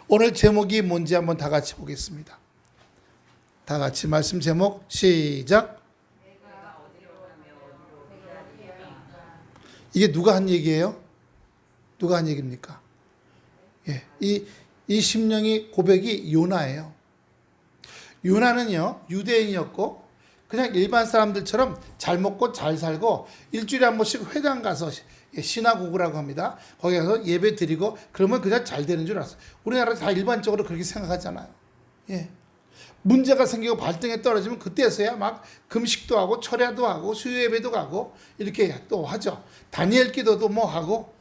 오늘 제목이 뭔지 한번 다 같이 보겠습니다. 다 같이 말씀 제목 시작. 이게 누가 한 얘기예요? 누가 한 얘기입니까? 예, 이 심령이 고백이 요나예요. 요나는요, 유대인이었고 그냥 일반 사람들처럼 잘 먹고 잘 살고 일주일에 한 번씩 회당 가서 신화고구라고 합니다. 거기 가서 예배 드리고 그러면 그냥 잘 되는 줄 알았어요. 우리나라 다 일반적으로 그렇게 생각하잖아요. 예. 문제가 생기고 발등에 떨어지면 그때서야 막 금식도 하고 철야도 하고 수요 예배도 가고 이렇게 또 하죠. 다니엘 기도도 뭐 하고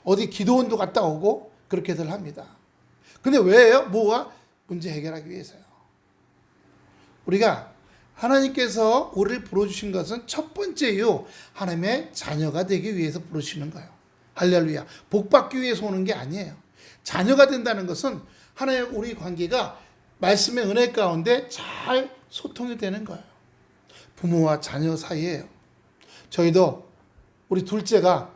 어디 기도원도 갔다 오고 그렇게들 합니다. 근데 왜요? 뭐가? 문제 해결하기 위해서요. 우리가 하나님께서 우리를 불러주신 것은 첫 번째요, 하나님의 자녀가 되기 위해서 부르시는 거예요. 할렐루야. 복받기 위해서 오는 게 아니에요. 자녀가 된다는 것은 하나님 우리 관계가 말씀의 은혜 가운데 잘 소통이 되는 거예요. 부모와 자녀 사이에요. 저희도 우리 둘째가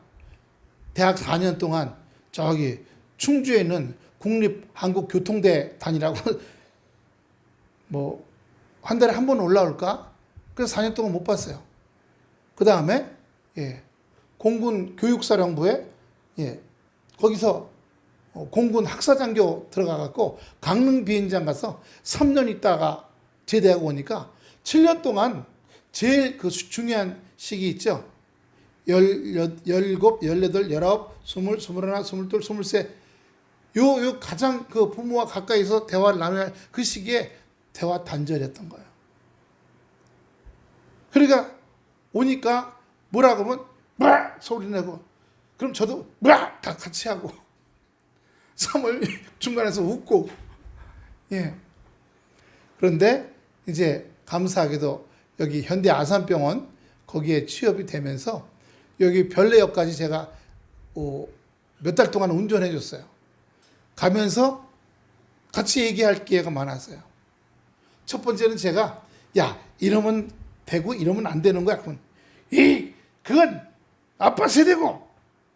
대학 4년 동안 저기 충주에 있는 국립한국교통대 다니라고 뭐 한 달에 한 번 올라올까? 그래서 4년 동안 못 봤어요. 그 다음에 공군 교육사령부에 거기서 공군 학사장교 들어가갖고 강릉 비행장 가서 3년 있다가 제대하고 오니까 7년 동안 제일 그 중요한 시기 있죠. 17, 18, 19, 20, 21, 22, 23 요 가장 그 부모와 가까이서 대화를 나눠야 할 그 시기에 대화 단절했던 거예요. 그러니까 오니까 뭐라고 하면 뭐 소리 내고 그럼 저도 뭐 다 같이 하고 3월 중간에서 웃고 그런데 이제 감사하게도 여기 현대 아산병원 거기에 취업이 되면서 여기 별내역까지 제가 몇 달 동안 운전해 줬어요. 가면서 같이 얘기할 기회가 많았어요. 첫 번째는 제가 이러면 되고 이러면 안 되는 거야. 그건 아빠 세대고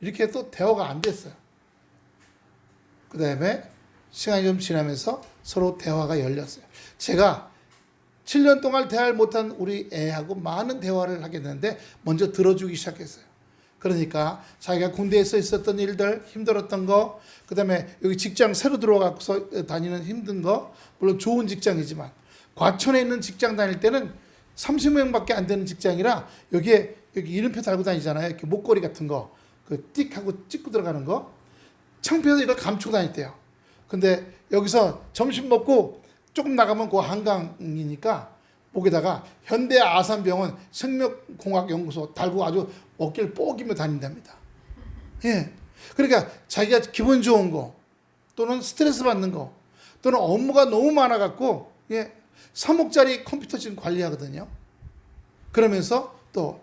이렇게 또 대화가 안 됐어요. 그 다음에 시간이 좀 지나면서 서로 대화가 열렸어요. 제가 7년 동안 대화를 못한 우리 애하고 많은 대화를 하게 되는데 먼저 들어주기 시작했어요. 그러니까 자기가 군대에서 있었던 일들, 힘들었던 거, 그 다음에 여기 직장 새로 들어가서 다니는 힘든 거, 물론 좋은 직장이지만 과천에 있는 직장 다닐 때는 30명밖에 안 되는 직장이라 여기 이름표 달고 다니잖아요. 이렇게 목걸이 같은 거, 그 띡 하고 찍고 들어가는 거. 창피해서 이걸 감추고 다녔대요. 근데 여기서 점심 먹고 조금 나가면 그 한강이니까 목에다가 현대 아산병원 생명공학연구소 달고 아주 어깨를 뽀기며 다닌답니다. 그러니까 자기가 기분 좋은 거 또는 스트레스 받는 거 또는 업무가 너무 많아갖고 3억짜리 컴퓨터 지금 관리하거든요. 그러면서 또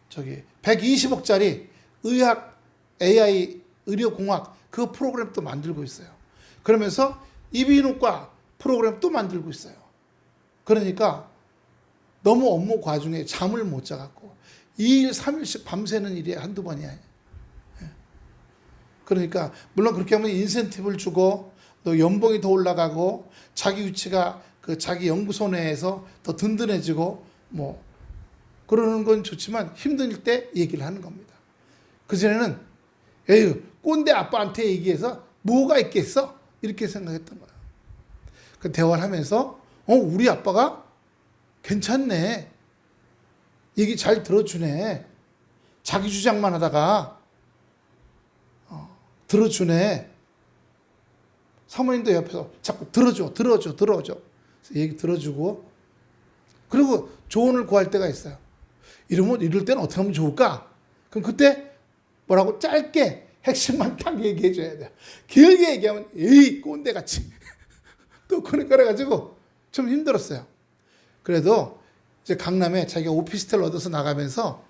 120억짜리 의학 AI 의료공학 그 프로그램 또 만들고 있어요. 그러면서 이비인후과 프로그램 또 만들고 있어요. 그러니까 너무 업무 과중에 잠을 못 자갖고 2일 3일씩 밤새는 일이 한두 번이야. 그러니까 물론 그렇게 하면 인센티브를 주고 또 연봉이 더 올라가고 자기 위치가 그 자기 연구소 내에서 더 든든해지고 뭐 그러는 건 좋지만 힘들 때 얘기를 하는 겁니다. 그전에는 에휴 꼰대 아빠한테 얘기해서 뭐가 있겠어? 이렇게 생각했던 거예요. 그 대화를 하면서 우리 아빠가 괜찮네. 얘기 잘 들어주네. 자기 주장만 하다가 들어주네. 사모님도 옆에서 자꾸 들어줘. 그래서 얘기 들어주고 그리고 조언을 구할 때가 있어요. 이럴 때는 어떻게 하면 좋을까? 그럼 그때 뭐라고 짧게 핵심만 딱 얘기해 줘야 돼요. 길게 얘기하면 에이 꼰대같이 또 그래가지고 좀 힘들었어요. 그래도 이제 강남에 자기가 오피스텔 얻어서 나가면서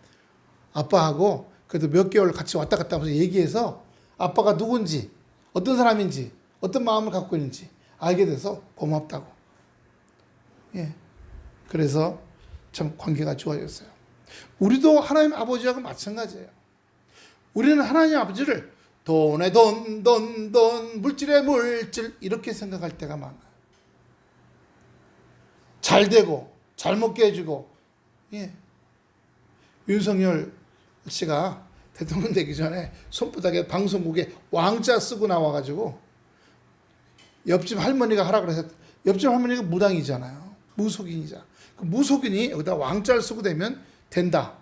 아빠하고 그래도 몇 개월 같이 왔다 갔다 하면서 얘기해서 아빠가 누군지 어떤 사람인지 어떤 마음을 갖고 있는지 알게 돼서 고맙다고. 그래서 참 관계가 좋아졌어요. 우리도 하나님 아버지하고 마찬가지예요. 우리는 하나님 아버지를 돈에 돈, 돈, 돈, 물질에 물질 이렇게 생각할 때가 많아요. 잘 되고 잘 먹게 해주고. 예. 윤석열 씨가 대통령 되기 전에 손바닥에 방송국에 왕자 쓰고 나와가지고 옆집 할머니가 하라 그래서, 옆집 할머니가 무당이잖아요. 무속인이자. 그 무속인이 여기다 왕자를 쓰고 되면 된다.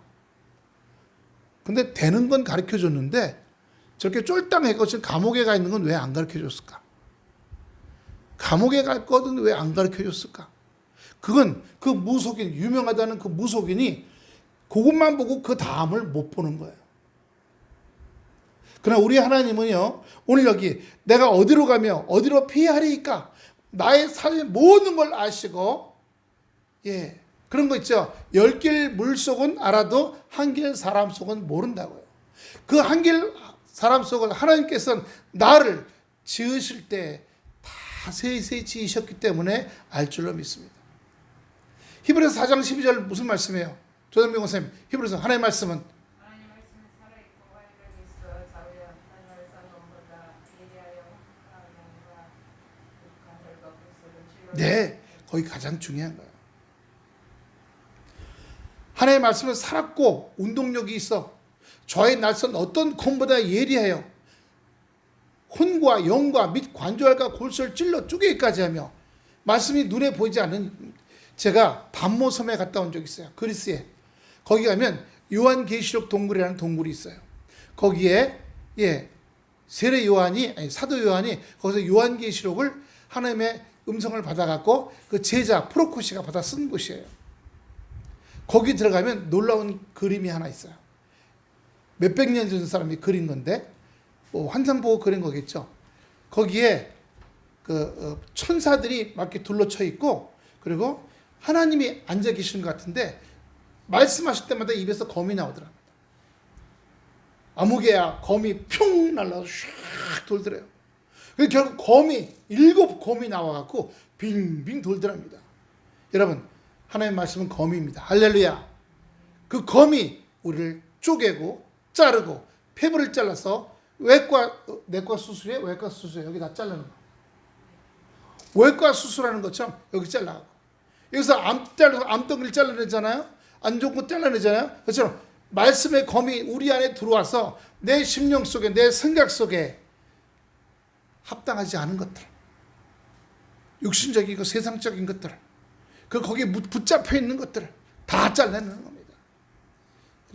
근데 되는 건 가르쳐 줬는데 저렇게 쫄딱해서 지금 감옥에 가 있는 건 왜 안 가르쳐 줬을까? 감옥에 갈 거든 왜 안 가르쳐 줬을까? 그건 그 무속인, 유명하다는 그 무속인이 그것만 보고 그 다음을 못 보는 거예요. 그러나 우리 하나님은요, 오늘 여기 내가 어디로 가며 어디로 피하리까? 나의 삶의 모든 걸 아시고, 예, 그런 거 있죠. 10길 물속은 알아도 한 길 사람 속은 모른다고요. 그 한 길 사람 속을 하나님께서는 나를 지으실 때 다 세세히 지으셨기 때문에 알 줄로 믿습니다. 히브리서 4장 12절 무슨 말씀이에요? 조정병 선생님, 히브리서 하나님의 말씀은 네, 거기 가장 중요한 거예요. 하나님의 말씀은 살았고 운동력이 있어. 저의 날선 어떤 검보다 예리해요. 혼과 영과 및 관절과 골수를 찔러 쪼개기까지 하며. 말씀이 눈에 보이지 않는, 제가 반모섬에 갔다 온 적이 있어요. 그리스에. 거기 가면 요한계시록 동굴이라는 동굴이 있어요. 거기에 세례 요한이, 아니 사도 요한이 거기서 요한계시록을 하나님의 음성을 받아갖고 그 제자 프로코시가 받아 쓴 곳이에요. 거기 들어가면 놀라운 그림이 하나 있어요. 몇백 년 전 사람이 그린 건데, 뭐 환상 보고 그린 거겠죠. 거기에 그 천사들이 막 이렇게 둘러쳐 있고, 그리고 하나님이 앉아 계시는 것 같은데 말씀하실 때마다 입에서 검이 나오더랍니다. 아무개야 검이 뿅 날라서 샥 돌더래요. 그래서 결국 검이 7검이 나와갖고 빙빙 돌더랍니다. 여러분, 하나님의 말씀은 검입니다. 할렐루야. 그 검이 우리를 쪼개고 자르고 폐부를 잘라서 내과 수술이에요. 외과 수술이에요. 여기 다 잘라는 거. 외과 수술하는 것처럼 여기 잘라가고, 여기서 암덩이를 잘라내잖아요. 안 좋은 거 잘라내잖아요. 그렇죠. 말씀의 검이 우리 안에 들어와서 내 심령 속에, 내 생각 속에 합당하지 않은 것들, 육신적이고 세상적인 것들, 거기에 붙잡혀 있는 것들을 다 잘라내는 겁니다.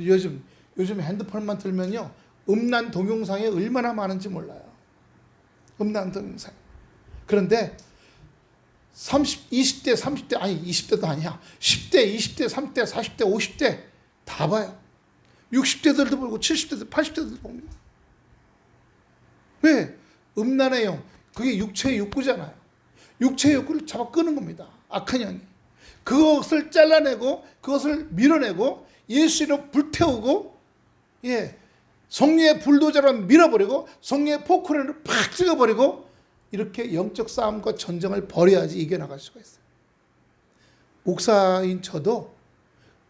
요즘 핸드폰만 들면요, 음란 동영상이 얼마나 많은지 몰라요. 음란 동영상. 그런데 20대, 30대, 아니 20대도 아니야. 10대, 20대, 30대, 40대, 50대 다 봐요. 60대들도 보고 70대들, 80대들도 봅니다. 왜? 음란의 영. 그게 육체의 욕구잖아요. 육체의 욕구를 잡아 끄는 겁니다. 악한 영이. 그것을 잘라내고 그것을 밀어내고 예수로 불태우고, 성령의 불도저로 밀어버리고 성령의 포크레인으로 팍 찍어버리고, 이렇게 영적 싸움과 전쟁을 벌여야지 이겨나갈 수가 있어요. 목사인 저도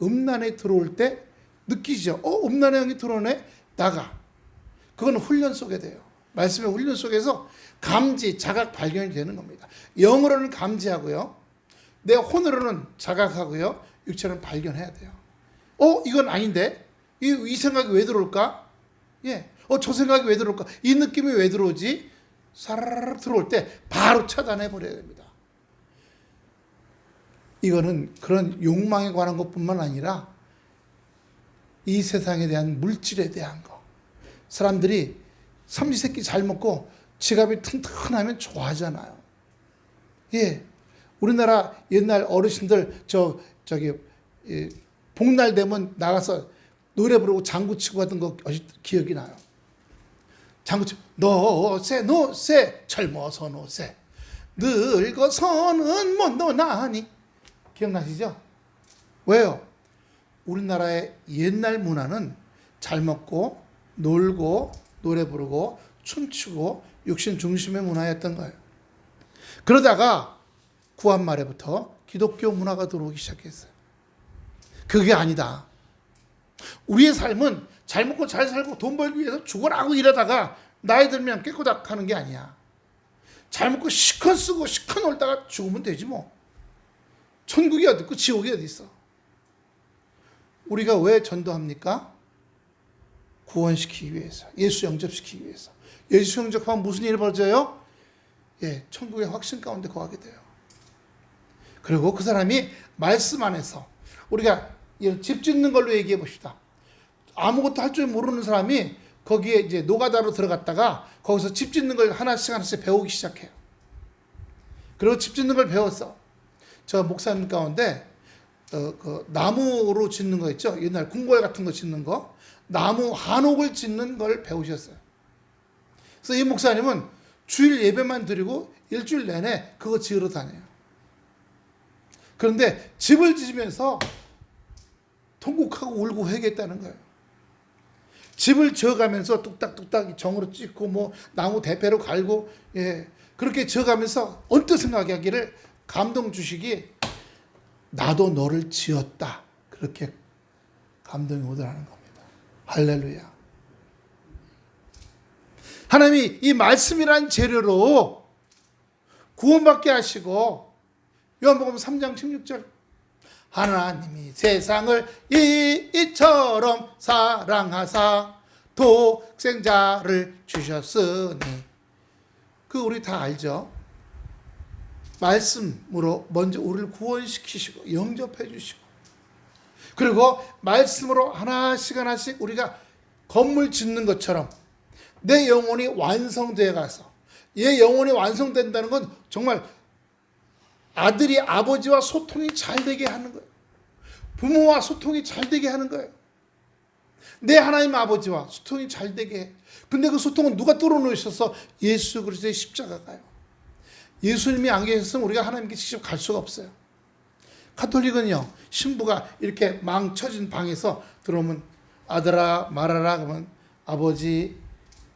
음란에 들어올 때 느끼죠. 음란의 영이 들어오네? 나가. 그건 훈련 속에 돼요. 말씀의 훈련 속에서 감지, 자각 발견이 되는 겁니다. 영으로는 감지하고요, 내 혼으로는 자각하고요, 육체는 발견해야 돼요. 이건 아닌데? 이 생각이 왜 들어올까? 저 생각이 왜 들어올까? 이 느낌이 왜 들어오지? 사라락 들어올 때 바로 차단해 버려야 됩니다. 이거는 그런 욕망에 관한 것뿐만 아니라 이 세상에 대한 물질에 대한 거. 사람들이 삼시세끼 잘 먹고 지갑이 튼튼하면 좋아하잖아요. 우리나라 옛날 어르신들 복날 되면 나가서 노래 부르고 장구 치고 하던 거 기억이 나요. 장구 치고 노세 젊어서 노세 늙어서는 못 노나니. 기억나시죠? 왜요? 우리나라의 옛날 문화는 잘 먹고 놀고 노래 부르고 춤추고 육신 중심의 문화였던 거예요. 그러다가 구한 말에부터 기독교 문화가 들어오기 시작했어요. 그게 아니다. 우리의 삶은 잘 먹고 잘 살고 돈 벌기 위해서 죽어라고 이러다가 나이 들면 깨꼬닥 하는 게 아니야. 잘 먹고 시컨 쓰고 시컨 놀다가 죽으면 되지 뭐. 천국이 어디 있고 지옥이 어디 있어. 우리가 왜 전도합니까? 구원시키기 위해서, 예수 영접시키기 위해서. 예수 영접하면 무슨 일이 벌어져요? 예, 천국의 확신 가운데 거하게 돼요. 그리고 그 사람이 말씀 안에서, 우리가 집 짓는 걸로 얘기해 봅시다. 아무것도 할 줄 모르는 사람이 거기에 이제 노가다로 들어갔다가 거기서 집 짓는 걸 하나씩 배우기 시작해요. 그리고 집 짓는 걸 배웠어. 저 목사님 가운데 그 나무로 짓는 거 있죠. 옛날 궁궐 같은 거 짓는 거, 나무 한옥을 짓는 걸 배우셨어요. 그래서 이 목사님은 주일 예배만 드리고 일주일 내내 그거 지으러 다녀요. 그런데 집을 지으면서 통곡하고 울고 회개했다는 거예요. 집을 지어가면서 뚝딱뚝딱 정으로 찍고 뭐 나무 대패로 갈고, 예, 그렇게 지어가면서 언뜻 생각하기를 감동 주시기, 나도 너를 지었다, 그렇게 감동이 오더라는 겁니다. 할렐루야. 하나님이 이 말씀이란 재료로 구원받게 하시고, 요한복음 3장 16절, 하나님이 세상을 이처럼 사랑하사 독생자를 주셨으니, 그 우리 다 알죠. 말씀으로 먼저 우리를 구원시키시고 영접해 주시고, 그리고 말씀으로 하나씩 하나씩 우리가 건물 짓는 것처럼 내 영혼이 완성되어 가서, 얘 영혼이 완성된다는 건 정말 아들이 아버지와 소통이 잘 되게 하는 거예요. 부모와 소통이 잘 되게 하는 거예요. 내 하나님 아버지와 소통이 잘 되게 해. 근데 그 소통은 누가 뚫어놓으셔서? 예수 그리스도의 십자가가요. 예수님이 안 계셨으면 우리가 하나님께 직접 갈 수가 없어요. 가톨릭은요, 신부가 이렇게 망쳐진 방에서 들어오면 아들아 말하라 그러면 아버지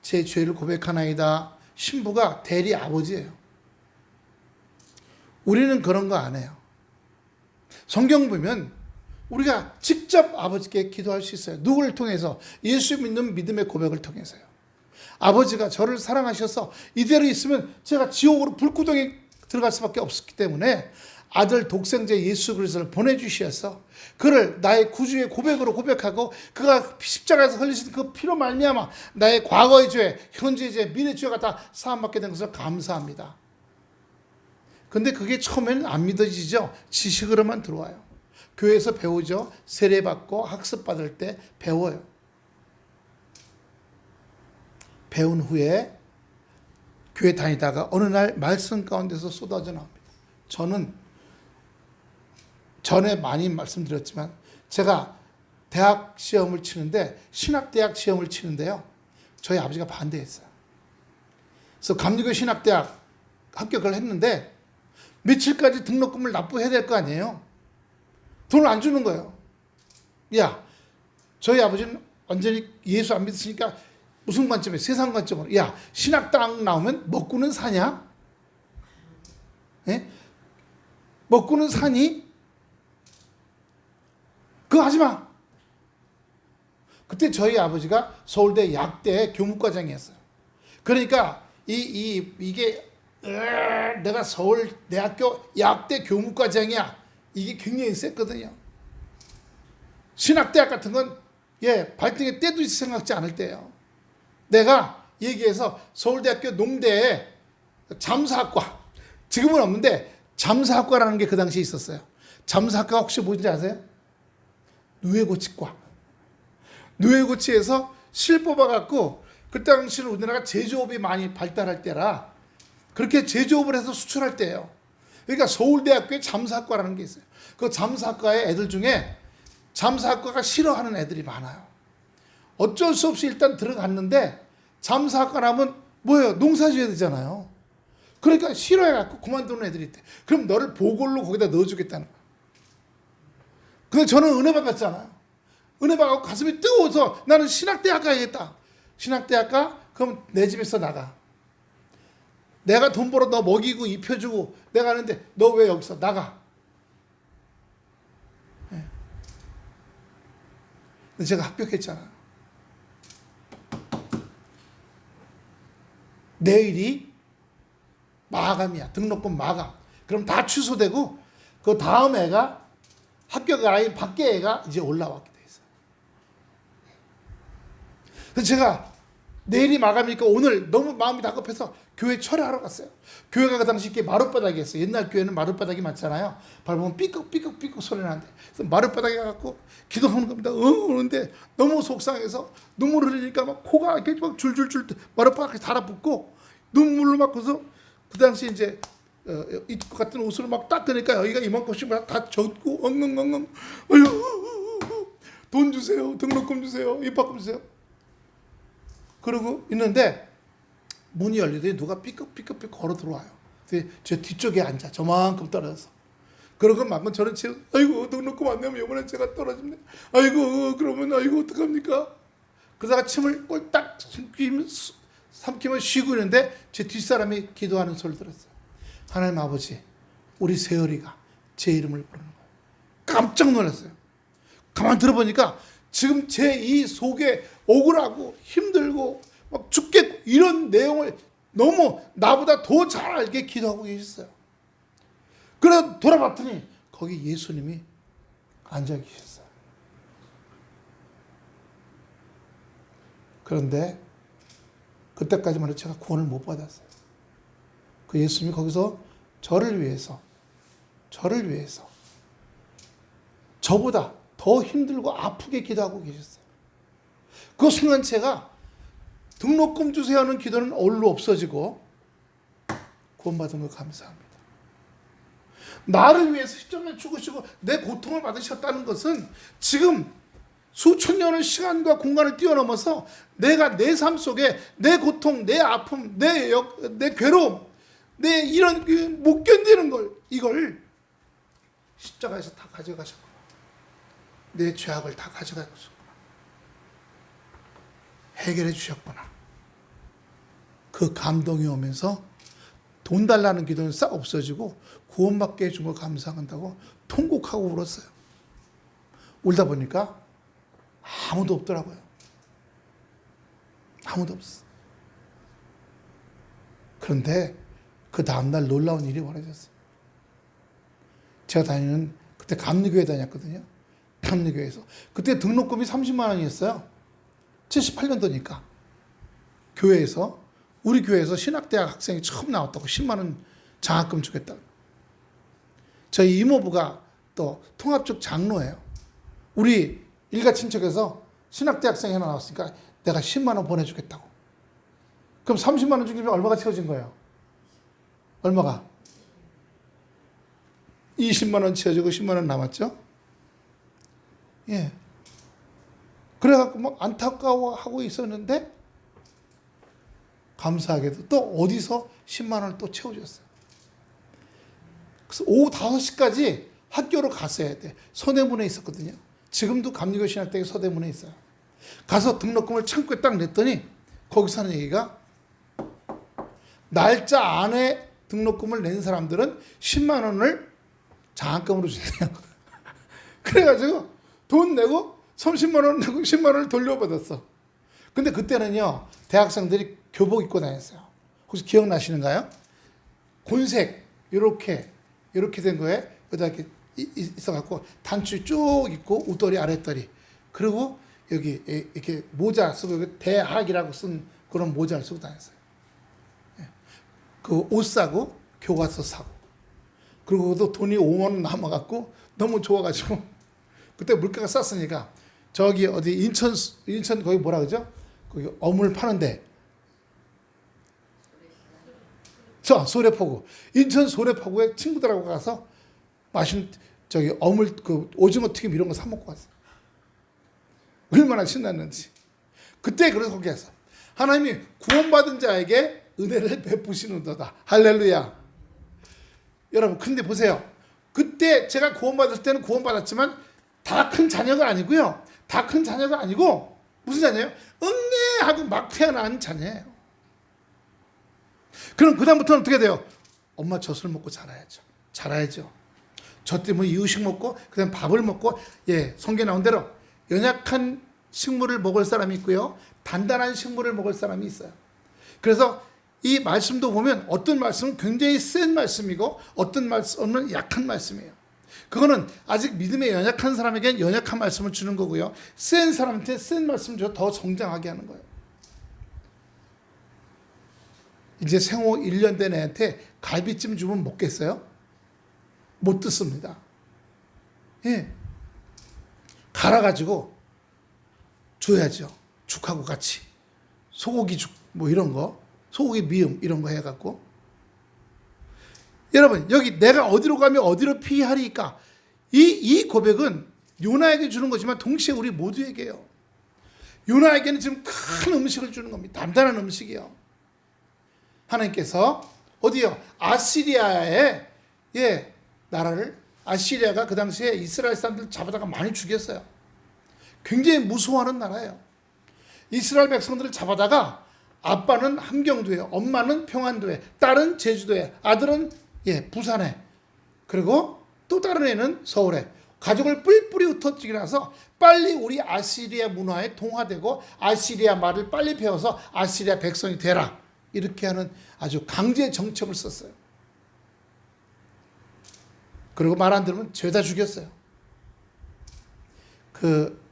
제 죄를 고백하나이다. 신부가 대리 아버지예요. 우리는 그런 거 안 해요. 성경 보면 우리가 직접 아버지께 기도할 수 있어요. 누구를 통해서? 예수 믿는 믿음의 고백을 통해서요. 아버지가 저를 사랑하셔서 이대로 있으면 제가 지옥으로 불구덩이 들어갈 수밖에 없었기 때문에 아들 독생자 예수 그리스도를 보내주셔서 그를 나의 구주의 고백으로 고백하고, 그가 십자가에서 흘리신 그 피로 말미암아 나의 과거의 죄, 현재의 죄, 미래의 죄가 다 사함받게 된 것을 감사합니다. 근데 그게 처음에는 안 믿어지죠. 지식으로만 들어와요. 교회에서 배우죠. 세례받고 학습받을 때 배워요. 배운 후에 교회 다니다가 어느 날 말씀 가운데서 쏟아져 나옵니다. 저는 전에 많이 말씀드렸지만 제가 대학 시험을 치는데, 신학대학 시험을 치는데요, 저희 아버지가 반대했어요. 그래서 감리교 신학대학 합격을 했는데 며칠까지 등록금을 납부해야 될 거 아니에요. 돈을 안 주는 거예요. 야, 저희 아버지는 완전히 예수 안 믿으시니까 무슨 관점에? 세상 관점으로. 야, 신학대학 나오면 먹고는 사냐? 예? 먹고는 사니? 그거 하지 마. 그때 저희 아버지가 서울대 약대 교무과장이었어요. 그러니까 이게 내가 서울대학교 약대 교무과장이야, 이게 굉장히 셌거든요. 신학대학 같은 건 발등에 때도 생각지 않을 때예요. 내가 얘기해서 서울대학교 농대에 잠수학과, 지금은 없는데 잠수학과라는 게 그 당시에 있었어요. 잠수학과 혹시 뭔지 아세요? 누에고치과. 누에고치에서 실 뽑아갖고, 그 당시는 우리나라가 제조업이 많이 발달할 때라 그렇게 제조업을 해서 수출할 때예요. 그러니까 서울대학교에 잠수학과라는 게 있어요. 그 잠수학과의 애들 중에 잠수학과가 싫어하는 애들이 많아요. 어쩔 수 없이 일단 들어갔는데, 잠수학과라면 뭐예요? 농사 지어야 되잖아요. 그러니까 싫어해갖고 그만두는 애들이 있대. 그럼 너를 보골로 거기다 넣어주겠다는 거야. 근데 저는 은혜 받았잖아요. 은혜 받고 가슴이 뜨거워서 나는 신학대학 가야겠다. 신학대학 가? 그럼 내 집에서 나가. 내가 돈 벌어 너 먹이고 입혀주고 내가 하는데 너 왜 여기서 나가? 근데 제가 합격했잖아요. 내일이 마감이야. 등록금 마감. 그럼 다 취소되고 그 다음 애가 합격이 아닌 밖에 애가 이제 올라왔게 돼 있어요. 그래서 제가 내일이 마감이니까 오늘 너무 마음이 다급해서 교회 철회하러 갔어요. 교회가 그 당시 이렇게 마룻바닥이었어요. 옛날 교회는 마룻바닥이 많잖아요. 밟으면 삐걱삐걱삐걱 소리 나는데, 그래서 마룻바닥에 가갖고 기도하는 겁니다. 그런데 너무 속상해서 눈물 흘리니까 막 코가 이렇게 막 줄줄줄 마룻바닥에 달아붙고 눈물을 막 그래서 그 당시 이제 입고 같은 옷을 막 닦으니까 여기가 이만큼씩 다 젖고 엉엉엉엉, 어휴, 돈 주세요, 등록금 주세요, 입학금 주세요. 그러고 있는데 문이 열리더니 누가 삐걱삐걱삐걱 걸어 들어와요. 제 뒤쪽에 앉아, 저만큼 떨어져서. 그러고 막은 저는 지금 아이고 등록금 안 내면 이번에 제가 떨어집니다. 아이고 그러면 아이고 어떡합니까? 그러다가 침을 꼴딱 삼키면 쉬고 있는데 제 뒷사람이 기도하는 소리를 들었어요. 하나님 아버지, 우리 세월이가 제 이름을 부르는 거예요. 깜짝 놀랐어요. 가만 들어보니까 지금 제 이 속에 억울하고 힘들고 막 죽겠고 이런 내용을 너무 나보다 더 잘 알게 기도하고 계셨어요. 그래서 돌아봤더니 거기 예수님이 앉아 계셨어요. 그런데 그때까지만 해도 제가 구원을 못 받았어요. 그 예수님이 거기서 저를 위해서 저보다 더 힘들고 아프게 기도하고 계셨어요. 그 순간 제가 등록금 주세요 하는 기도는 얼로 없어지고 구원받은 걸 감사합니다. 나를 위해서 십자가에 죽으시고 내 고통을 받으셨다는 것은 지금 수천 년의 시간과 공간을 뛰어넘어서 내가 내 삶 속에 내 고통, 내 아픔, 내 괴로움, 내 이런 못 견디는 걸, 이걸 십자가에서 다 가져가셨구나. 내 죄악을 다 가져가셨구나. 해결해 주셨구나. 그 감동이 오면서 돈 달라는 기도는 싹 없어지고 구원받게 해준 걸 감사한다고 통곡하고 울었어요. 울다 보니까 아무도 없더라고요. 아무도 없어. 그런데 그 다음날 놀라운 일이 벌어졌어요. 제가 다니는, 그때 감리교회 다녔거든요. 감리교회에서. 그때 등록금이 30만 원이었어요. 78년도니까. 교회에서, 우리 교회에서 신학대학 학생이 처음 나왔다고 10만 원 장학금 주겠다고. 저희 이모부가 또 통합쪽 장로예요. 우리 일가 친척에서 신학대학생이 하나 나왔으니까 내가 10만 원 보내주겠다고. 그럼 30만 원 중에 얼마가 채워진 거예요? 얼마가? 20만 원 채워지고 10만 원 남았죠? 예. 그래갖고 막 안타까워하고 있었는데 감사하게도 또 어디서 10만 원을 또 채워줬어요. 그래서 오후 5시까지 학교로 갔어야 돼. 서대문에 있었거든요. 지금도 감리교 신학대학에 서대문에 있어요. 가서 등록금을 창구에 딱 냈더니 거기서 하는 얘기가 날짜 안에 등록금을 낸 사람들은 10만 원을 장학금으로 준대요. 그래가지고 돈 내고 30만 원 내고 10만 원을 돌려받았어. 근데 그때는요, 대학생들이 교복 입고 다녔어요. 혹시 기억나시는가요? 곤색, 요렇게 된 거에 여기다 이렇게 있어갖고 단추 쭉 있고 웃다리 아랫다리. 그리고 여기 이렇게 모자 쓰고 대학이라고 쓴 그런 모자를 쓰고 다녔어요. 그 옷 사고 교과서 사고. 그리고 또 돈이 5만 원 남아갖고 너무 좋아가지고 그때 물가가 쌌으니까 저기 어디 인천 거기 뭐라 그러죠? 거기 어물 파는데 소래포구, 인천 소래포구에 친구들하고 가서 맛있는 저기 어물 그 오징어 튀김 이런 거 사 먹고 왔어요. 얼마나 신났는지. 그때 그래서 거기 가서 하나님이 구원받은 자에게 은혜를 베푸시는도다. 할렐루야. 여러분, 근데 보세요. 그때 제가 구원받을 때는 구원받았지만 다 큰 자녀가 아니고요. 다 큰 자녀가 아니고 무슨 자녀예요? 응애하고 막 태어난 자녀예요. 그럼 그다음부터는 어떻게 돼요? 엄마 젖을 먹고 자라야죠. 저 때문에 이유식 먹고 그다음 밥을 먹고, 예, 성경에 나온 대로 연약한 식물을 먹을 사람이 있고요, 단단한 식물을 먹을 사람이 있어요. 그래서 이 말씀도 보면 어떤 말씀은 굉장히 센 말씀이고 어떤 말씀은 약한 말씀이에요. 그거는 아직 믿음에 연약한 사람에게는 연약한 말씀을 주는 거고요. 센 사람한테 센 말씀을 줘 더 성장하게 하는 거예요. 이제 생후 1년 된 애한테 갈비찜 주면 먹겠어요? 못 듣습니다. 예. 갈아가지고 줘야죠. 죽하고 같이. 소고기 죽, 뭐 이런 거. 소고기 미음, 이런 거 해갖고. 여러분, 여기 내가 어디로 가면 어디로 피하리까? 이 고백은 요나에게 주는 거지만 동시에 우리 모두에게요. 요나에게는 지금 큰 음식을 주는 겁니다. 단단한 음식이요. 하나님께서 어디요? 아시리아의 나라를, 아시리아가 그 당시에 이스라엘 사람들 잡아다가 많이 죽였어요. 굉장히 무서워하는 나라예요. 이스라엘 백성들을 잡아다가 아빠는 함경도에, 엄마는 평안도에, 딸은 제주도에, 아들은 부산에, 그리고 또 다른 애는 서울에, 가족을 뿔뿔이 흩어지게 나서 빨리 우리 아시리아 문화에 동화되고 아시리아 말을 빨리 배워서 아시리아 백성이 되라, 이렇게 하는 아주 강제 정책을 썼어요. 그리고 말 안 들으면 죄다 죽였어요. 그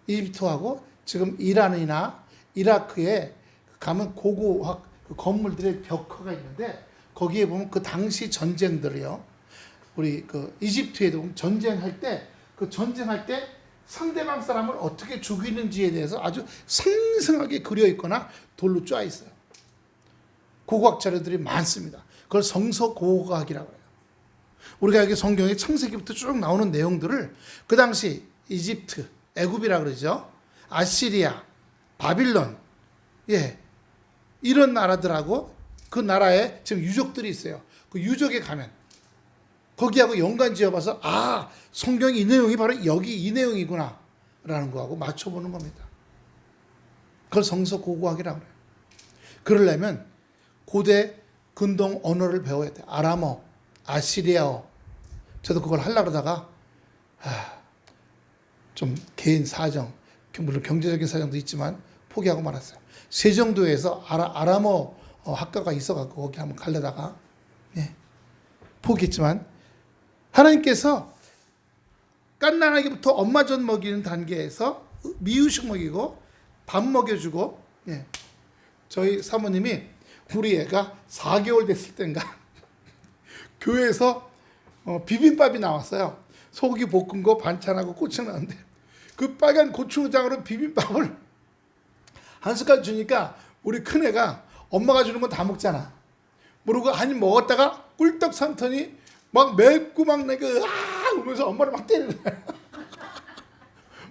이집트하고 지금 이란이나 이라크에 가면 고고학 그 건물들의 벽화가 있는데 거기에 보면 그 당시 전쟁들이요. 우리 그 이집트에도 보면 전쟁할 때 상대방 사람을 어떻게 죽이는지에 대해서 아주 생생하게 그려 있거나 돌로 쪼아 있어요. 고고학 자료들이 많습니다. 그걸 성서고고학이라고 해요. 우리가 여기 성경에 창세기부터 쭉 나오는 내용들을 그 당시 이집트, 애굽이라 그러죠. 아시리아, 바빌론, 이런 나라들하고 그 나라에 지금 유적들이 있어요. 그 유적에 가면 거기하고 연관 지어봐서 성경이 이 내용이 바로 여기 이 내용이구나 라는 거하고 맞춰보는 겁니다. 그걸 성서고고학이라고 해요. 그러려면 고대 근동 언어를 배워야 돼요. 아람어, 아시리아어. 저도 그걸 하려고 하다가 좀 개인 사정, 물론 경제적인 사정도 있지만 포기하고 말았어요. 세종도에서 아람어 학과가 있어갖고 거기 한번 가려다가 포기했지만 하나님께서 갓난아기부터 엄마 젖 먹이는 단계에서 미유식 먹이고 밥 먹여주고 저희 사모님이 우리 애가 4개월 됐을 땐가 교회에서 비빔밥이 나왔어요. 소고기 볶은 거 반찬하고 고추 나왔는데 그 빨간 고추장으로 비빔밥을 한 숟갈 주니까 우리 큰애가 엄마가 주는 건 다 먹잖아. 모르고 한 입 먹었다가 꿀떡 삼더니 막 맵고 막 내가 하면서 엄마를 막 때리는 거야.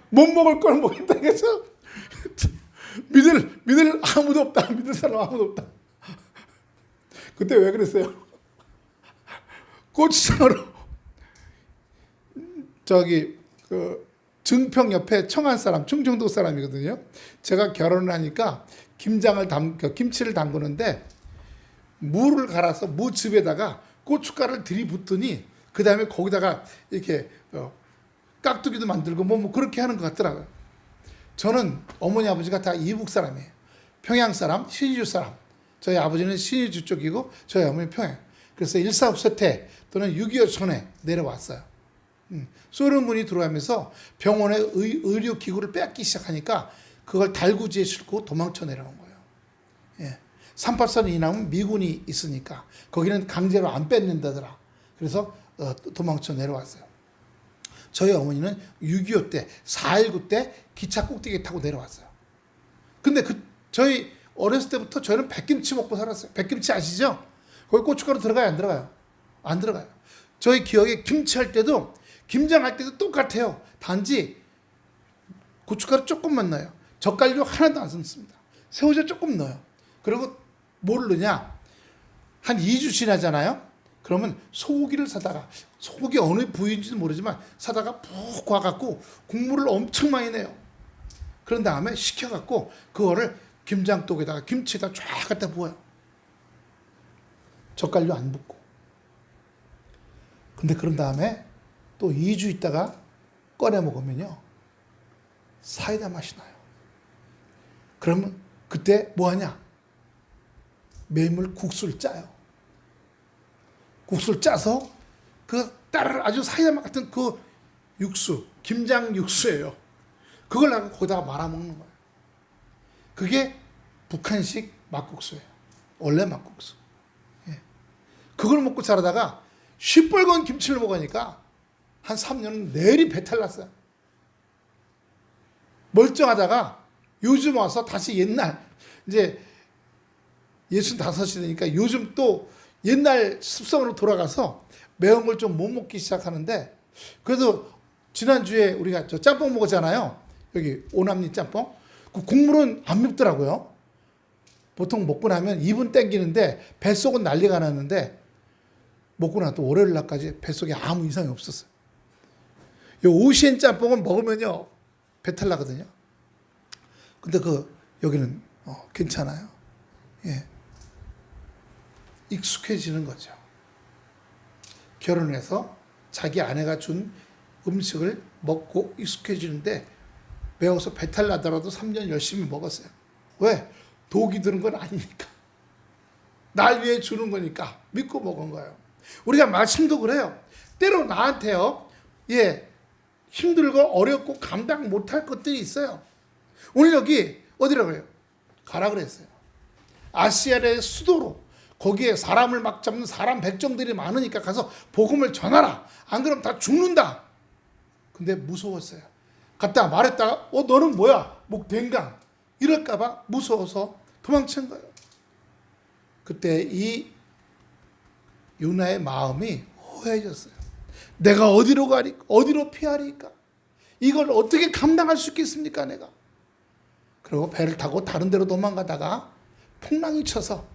못 먹을 걸 먹겠다 해서 믿을 아무도 없다. 믿을 사람 아무도 없다. 그때 왜 그랬어요? 고추장으로 저기 그 증평 옆에 청안 사람, 충청도 사람이거든요. 제가 결혼을 하니까 김치를 담그는데 무를 갈아서 무즙에다가 고춧가루를 들이붓더니 그 다음에 거기다가 이렇게 깍두기도 만들고 뭐 그렇게 하는 것 같더라고요. 저는 어머니 아버지가 다 이북 사람이에요. 평양 사람, 신의주 사람. 저희 아버지는 신의주 쪽이고 저희 어머니 평양. 그래서 1.4 사태 또는 6.25 전에 내려왔어요. 소련군이 들어오면서 병원에 의료기구를 뺏기 시작하니까 그걸 달구지에 싣고 도망쳐 내려온 거예요. 3.8선 이남은 미군이 있으니까 거기는 강제로 안 뺏는다더라. 그래서 도망쳐 내려왔어요. 저희 어머니는 6.25 때, 4.19 때 기차 꼭대기 타고 내려왔어요. 근데 저희 어렸을 때부터 저희는 백김치 먹고 살았어요. 백김치 아시죠? 거기 고춧가루 들어가요, 안 들어가요? 안 들어가요. 저희 기억에 김치할 때도 김장할 때도 똑같아요. 단지 고춧가루 조금만 넣어요. 젓갈류 하나도 안 넣습니다. 새우젓 조금 넣어요. 그리고 뭘 넣냐? 한 2주 지나잖아요. 그러면 소고기를 사다가, 소고기 어느 부위인지도 모르지만 사다가 푹 과갖고 국물을 엄청 많이 내요. 그런 다음에 식혀갖고 그거를 김장독에다가 김치에다 쫙 갖다 부어요. 젓갈류 안 붓고. 근데 그런 다음에 또 2주 있다가 꺼내 먹으면요, 사이다 맛이 나요. 그러면 그때 뭐 하냐? 메물 국수를 짜요. 국수를 짜서 그 따르르 아주 사이다 같은 그 육수, 김장 육수예요. 그걸 거기다가 말아먹는 거예요. 그게 북한식 막국수예요. 원래 막국수. 예. 그걸 먹고 자라다가 시뻘건 김치를 먹으니까 한 3년은 내리 배탈 났어요. 멀쩡하다가 요즘 와서 다시 옛날, 이제 65이 되니까 요즘 또 옛날 습성으로 돌아가서 매운 걸 좀 못 먹기 시작하는데, 그래도 지난주에 우리가 저 짬뽕 먹었잖아요. 여기 오남리 짬뽕. 그 국물은 안 맵더라고요. 보통 먹고 나면 입은 땡기는데 뱃속은 난리가 났는데, 먹고 나서 또 월요일 날까지 뱃속에 아무 이상이 없었어요. 이 오시엔 짬뽕은 먹으면요 배탈 나거든요. 근데 여기는 괜찮아요. 예. 익숙해지는 거죠. 결혼해서 자기 아내가 준 음식을 먹고 익숙해지는데, 매워서 배탈 나더라도 3년 열심히 먹었어요. 왜? 독이 드는 건 아니니까. 날 위해 주는 거니까 믿고 먹은 거예요. 우리가 말씀도 그래요. 때로 나한테요, 예, 힘들고 어렵고 감당 못할 것들이 있어요. 오늘 여기 어디라고 그래요? 가라 그랬어요. 아시아의 수도로. 거기에 사람을 막 잡는 사람 백정들이 많으니까 가서 복음을 전하라. 안 그러면 다 죽는다. 근데 무서웠어요. 갔다 말했다가 너는 뭐야? 목댕강. 이럴까봐 무서워서 도망친 거예요. 그때 이 요나의 마음이 호해졌어요. 내가 어디로 가리까? 어디로 피하리까? 이걸 어떻게 감당할 수 있겠습니까, 내가? 그리고 배를 타고 다른 데로 도망가다가 풍랑이 쳐서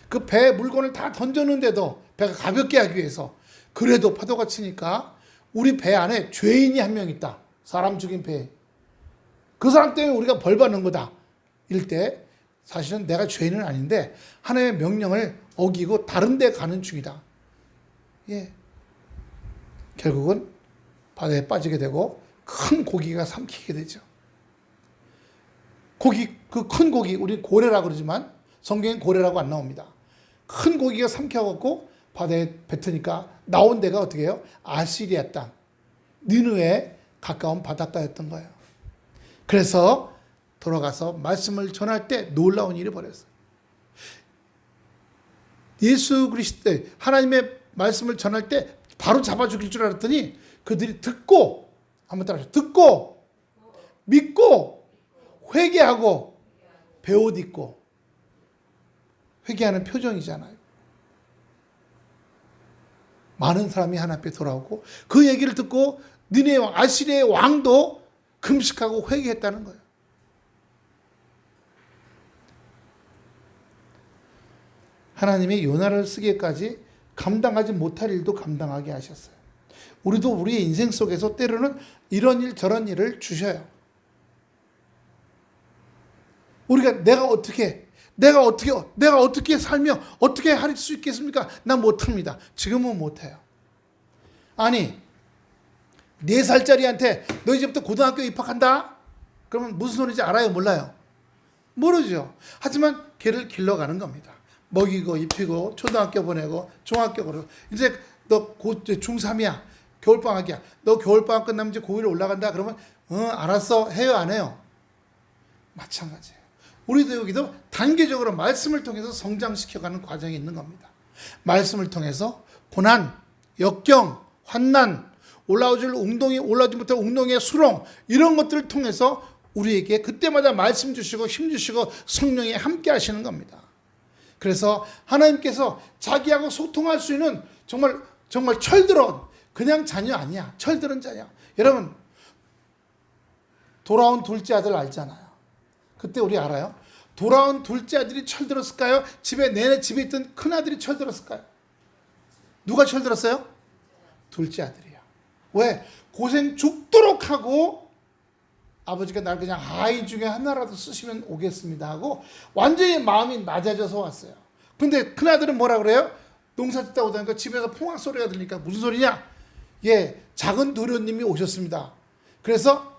그 배에 물건을 다 던졌는데도 배가 가볍게 하기 위해서, 그래도 파도가 치니까 우리 배 안에 죄인이 한 명 있다. 사람 죽인 배. 그 사람 때문에 우리가 벌 받는 거다. 이럴 때 사실은 내가 죄인은 아닌데 하나님의 명령을 어기고 다른 데 가는 중이다. 예. 결국은 바다에 빠지게 되고 큰 고기가 삼키게 되죠. 그 큰 고기, 우리 고래라고 그러지만 성경엔 고래라고 안 나옵니다. 큰 고기가 삼켜갖고 바다에 뱉으니까 나온 데가 어떻게 해요? 아시리아 땅, 니느웨에 가까운 바닷가였던 거예요. 그래서 돌아가서 말씀을 전할 때 놀라운 일이 벌어졌어요. 예수 그리스도, 하나님의 말씀을 전할 때 바로 잡아 죽일 줄 알았더니 그들이 듣고, 한번 따라하세요. 듣고, 믿고, 회개하고, 베옷 입고. 회개하는 표정이잖아요. 많은 사람이 하나님 앞에 돌아오고, 그 얘기를 듣고 니네 왕, 아시리아의 왕도 금식하고 회개했다는 거예요. 하나님이 요나를 쓰기까지 감당하지 못할 일도 감당하게 하셨어요. 우리도 우리의 인생 속에서 때로는 이런 일 저런 일을 주셔요. 우리가 내가 어떻게 살며 어떻게 할 수 있겠습니까? 난 못합니다. 지금은 못해요. 아니, 4살짜리한테 너 이제부터 고등학교 입학한다? 그러면 무슨 소리인지 알아요? 몰라요? 모르죠. 하지만 걔를 길러가는 겁니다. 먹이고 입히고 초등학교 보내고 중학교 보내고, 이제 너 곧 중3이야. 겨울방학이야. 너 겨울방학 끝나면 이제 고1로 올라간다. 그러면 알았어. 해요? 안 해요? 마찬가지예요. 우리도 여기도 단계적으로 말씀을 통해서 성장시켜가는 과정이 있는 겁니다. 말씀을 통해서 고난, 역경, 환난, 올라오지 못할 웅동의 수렁, 이런 것들을 통해서 우리에게 그때마다 말씀 주시고 힘 주시고 성령이 함께 하시는 겁니다. 그래서 하나님께서 자기하고 소통할 수 있는 정말 철들은 그냥 자녀 아니야. 철들은 자녀. 여러분, 돌아온 둘째 아들 알잖아요. 그때 우리 알아요? 돌아온 둘째 아들이 철들었을까요? 내내 집에 있던 큰 아들이 철들었을까요? 누가 철들었어요? 둘째 아들이야. 왜? 고생 죽도록 하고 아버지가 날 그냥 아이 중에 하나라도 쓰시면 오겠습니다 하고 완전히 마음이 낮아져서 왔어요. 근데 큰아들은 뭐라 그래요? 농사 짓다 오다니까 집에서 풍악 소리가 들리니까 무슨 소리냐? 예, 작은 도련님이 오셨습니다. 그래서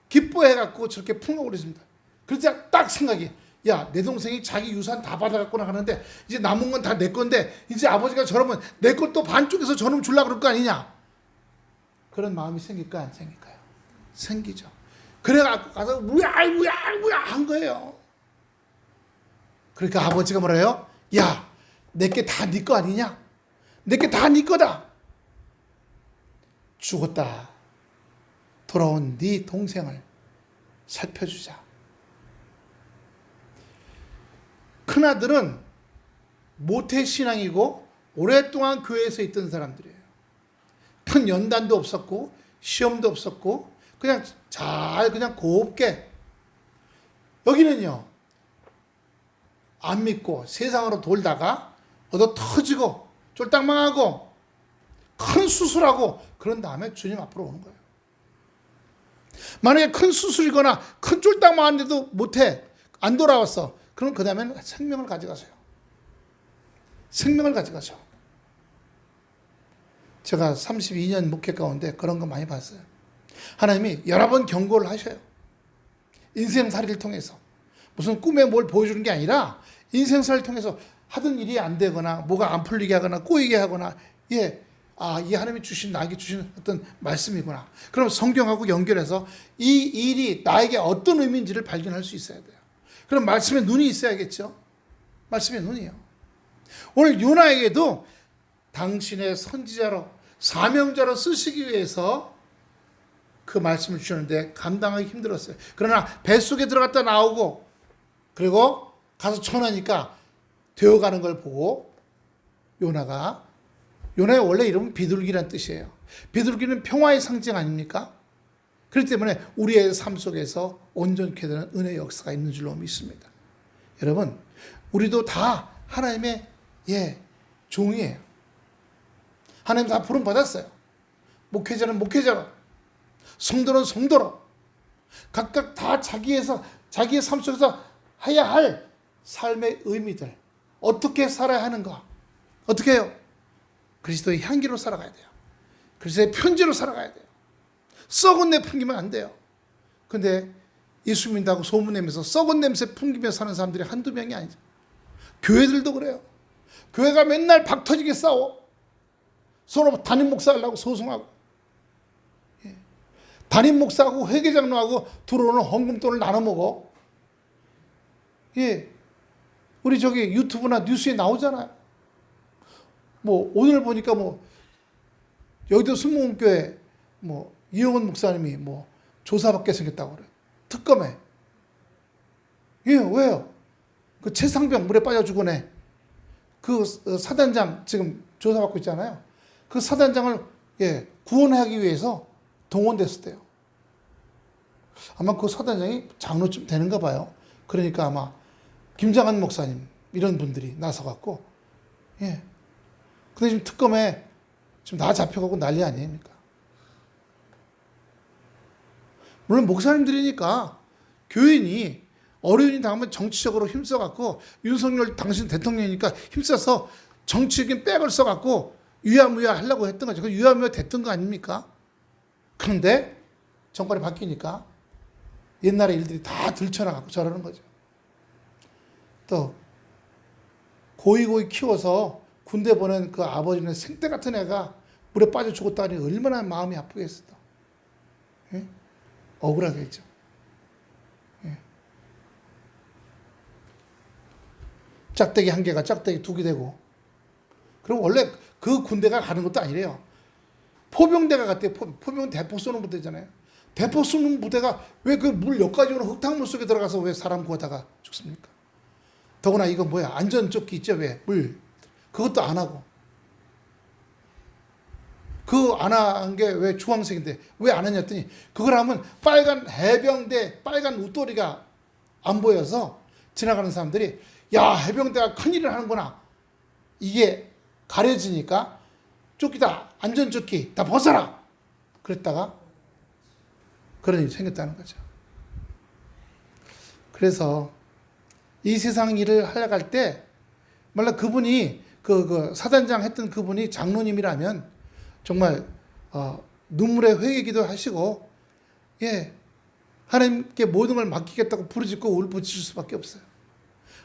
기뻐해갖고 저렇게 풍악을 했습니다. 그러자 딱 생각이, 야, 내 동생이 자기 유산 다 받아갖고 나가는데 이제 남은 건 다 내 건데 이제 아버지가 저러면 내 걸 또 반쪽에서 저놈 주려고 그럴 거 아니냐. 그런 마음이 생길까 안 생길까요? 생기죠. 그래갖고 가서 우야 한 거예요. 그러니까 아버지가 뭐래요? 야, 내게 다 네 거 아니냐? 내게 다 네 거다. 죽었다 돌아온 네 동생을 살펴주자. 큰아들은 모태신앙이고 오랫동안 교회에서 있던 사람들이에요. 큰 연단도 없었고 시험도 없었고 그냥 그냥 곱게. 여기는요, 안 믿고 세상으로 돌다가 얻어 터지고 쫄딱망하고 큰 수술하고 그런 다음에 주님 앞으로 오는 거예요. 만약에 큰 수술이거나 큰 쫄딱망한데도 못해 안 돌아왔어. 그럼 그 다음에는 생명을 가져가세요. 생명을 가져가죠. 제가 32년 목회 가운데 그런 거 많이 봤어요. 하나님이 여러 번 경고를 하셔요. 인생살이를 통해서. 무슨 꿈에 뭘 보여주는 게 아니라 인생살이를 통해서 하던 일이 안 되거나 뭐가 안 풀리게 하거나 꼬이게 하거나 이 하나님이 주신 나에게 주신 어떤 말씀이구나. 그럼 성경하고 연결해서 이 일이 나에게 어떤 의미인지를 발견할 수 있어야 돼요. 그럼 말씀에 눈이 있어야겠죠. 말씀에 눈이요. 오늘 요나에게도 당신의 선지자로 사명자로 쓰시기 위해서 그 말씀을 주셨는데 감당하기 힘들었어요. 그러나 뱃속에 들어갔다 나오고 그리고 가서 전하니까 되어가는 걸 보고 요나의 원래 이름은 비둘기란 뜻이에요. 비둘기는 평화의 상징 아닙니까? 그렇기 때문에 우리의 삶 속에서 온전케 되는 은혜의 역사가 있는 줄로 믿습니다. 여러분, 우리도 다 하나님의 종이에요. 하나님 다 부름 받았어요. 목회자는 목회자로, 성도는 성도로, 각각 다 자기의 삶 속에서 해야 할 삶의 의미들, 어떻게 살아야 하는가, 어떻게 해요? 그리스도의 향기로 살아가야 돼요. 그리스도의 편지로 살아가야 돼요. 썩은 내 풍기면 안 돼요. 근데 예수 믿는다고 소문내면서 썩은 냄새 풍기며 사는 사람들이 한두 명이 아니죠. 교회들도 그래요. 교회가 맨날 박 터지게 싸워. 서로 담임 목사 하려고 소송하고. 담임 목사하고 회계장로하고 들어오는 헌금돈을 나눠 먹어. 우리 저기 유튜브나 뉴스에 나오잖아요. 오늘 보니까 여의도 순복음교회 이영원 목사님이 조사받게 생겼다고 그래요. 특검에. 왜요? 그 최상병 물에 빠져 죽은 그 사단장 지금 조사받고 있잖아요. 그 사단장을 구원하기 위해서 동원됐었대요. 아마 그 사단장이 장로쯤 되는가 봐요. 그러니까 아마 김장한 목사님 이런 분들이 나서갖고 근데 지금 특검에 지금 다 잡혀가고 난리 아닙니까? 물론 목사님들이니까 교인이 어려움이 당하면 정치적으로 힘써갖고 윤석열 당신 대통령이니까 힘써서 정치적인 백을 써갖고 유야무야 하려고 했던 거죠. 그 유야무야 됐던 거 아닙니까? 그런데 정권이 바뀌니까 옛날의 일들이 다 들춰나갖고 저러는 거죠. 또 고이고이 키워서 군대 보낸 그 아버지는 생떼 같은 애가 물에 빠져 죽었다니 얼마나 마음이 아프겠어. 억울하겠죠. 짝대기 한 개가 짝대기 두 개 되고. 그리고 원래 그 군대가 가는 것도 아니래요. 포병대가 갔대요. 포병은 대포 쏘는 부대잖아요. 대포 쏘는 부대가 왜 그 물 여기까지 오는 흙탕물 속에 들어가서 왜 사람 구하다가 죽습니까? 더구나 이거 안전조끼 있죠? 왜? 물. 그것도 안 하고. 그거 안 한 게 왜 주황색인데 왜 안 했냐 했더니 그걸 하면 빨간 해병대 빨간 웃도리가 안 보여서 지나가는 사람들이 야, 해병대가 큰일을 하는구나. 이게 가려지니까 조끼다, 안전조끼 다 벗어라. 그랬다가 그런 일이 생겼다는 거죠. 그래서 이 세상 일을 하려고 할 때 말라 그분이 그 사단장 했던 그분이 장로님이라면 정말 눈물의 회개기도 하시고 하나님께 모든 걸 맡기겠다고 부르짖고 울부짖을 수밖에 없어요.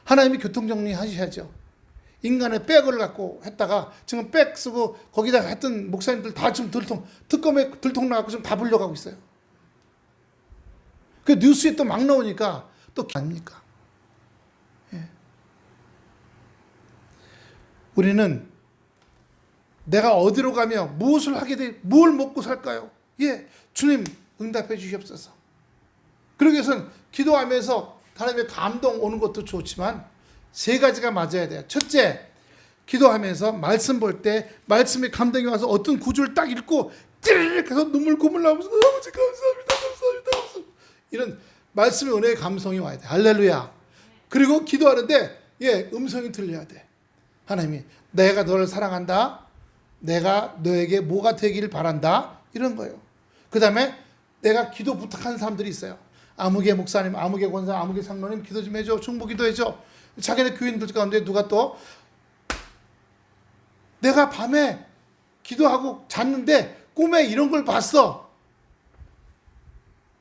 하나님이 교통정리 하셔야죠. 인간의 백을 갖고 했다가 지금 백 쓰고 거기다가 했던 목사님들 다 지금 특검에 들통 나갖고 지금 다 불려가고 있어요. 그 뉴스에 또 막 나오니까 또 아닙니까? 예. 우리는 내가 어디로 가며 무엇을 하게 돼, 뭘 먹고 살까요? 예, 주님 응답해 주시옵소서. 그러기 위해서는 기도하면서 하나님의 감동 오는 것도 좋지만 세 가지가 맞아야 돼요. 첫째, 기도하면서 말씀 볼 때 말씀의 감동이 와서 어떤 구절을 딱 읽고 띠르륵 해서 눈물 고물 나오면서 아버지 감사합니다. 이런 말씀의 은혜의 감성이 와야 돼. 할렐루야. 그리고 기도하는데 음성이 들려야 돼. 하나님이 내가 너를 사랑한다. 내가 너에게 뭐가 되기를 바란다. 이런 거예요. 그 다음에 내가 기도 부탁하는 사람들이 있어요. 아무개 목사님, 아무개 권사, 아무개 장로님 기도 좀 해줘. 중보 기도해줘. 자기네 교인들 가운데 누가 또 내가 밤에 기도하고 잤는데 꿈에 이런 걸 봤어.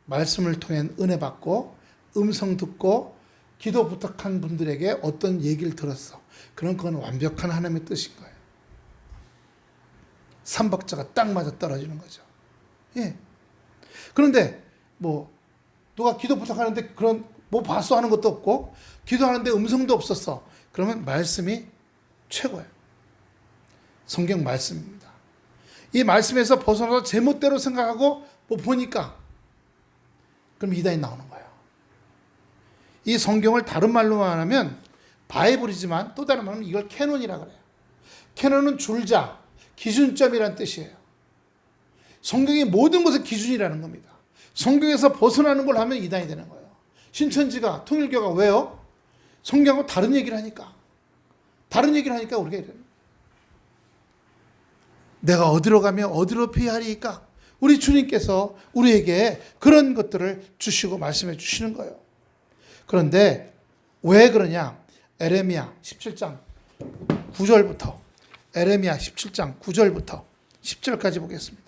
말씀을 통해 은혜 받고 음성 듣고 기도 부탁한 분들에게 어떤 얘기를 들었어. 그건 완벽한 하나님의 뜻인 거예요. 삼박자가 딱 맞아 떨어지는 거죠. 예. 그런데 누가 기도 부탁하는데 그런 봤어 하는 것도 없고 기도하는데 음성도 없었어. 그러면 말씀이 최고예요. 성경 말씀입니다. 이 말씀에서 벗어나서 제멋대로 생각하고 보니까 그럼 이단이 나오는 거예요. 이 성경을 다른 말로 말하면 바이블이지만 또 다른 말로 이걸 캐논이라고 그래요. 캐논은 줄자, 기준점이라는 뜻이에요. 성경의 모든 것의 기준이라는 겁니다. 성경에서 벗어나는 걸 하면 이단이 되는 거예요. 신천지가, 통일교가 왜요? 성경하고 다른 얘기를 하니까. 다른 얘기를 하니까 우리가 이래요. 내가 어디로 가며 어디로 피하리까? 우리 주님께서 우리에게 그런 것들을 주시고 말씀해 주시는 거예요. 그런데 왜 그러냐? 에레미야 17장 9절부터 에레미야 17장 9절부터 10절까지 보겠습니다.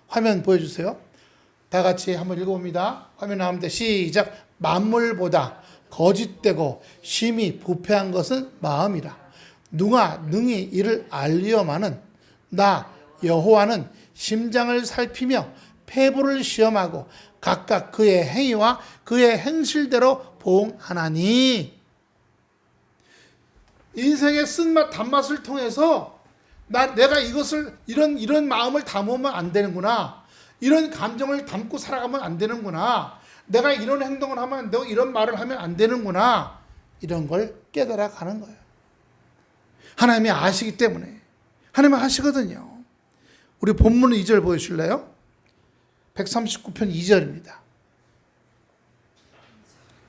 화면 보여주세요. 다 같이 한번 읽어봅니다. 화면 나오는데 시작. 만물보다 거짓되고 심히 부패한 것은 마음이라. 누가 능히 이를 알리오마는 나 여호와는 심장을 살피며 폐부를 시험하고 각각 그의 행위와 그의 행실대로 보응하나니. 인생의 쓴맛 단맛을 통해서 내가 이것을 이런 마음을 담으면 안 되는구나. 이런 감정을 담고 살아가면 안 되는구나. 내가 이런 행동을 하면 안 되고 이런 말을 하면 안 되는구나. 이런 걸 깨달아 가는 거예요. 하나님이 아시기 때문에. 하나님은 아시거든요. 우리 본문 2절 보여주실래요? 139편 2절입니다.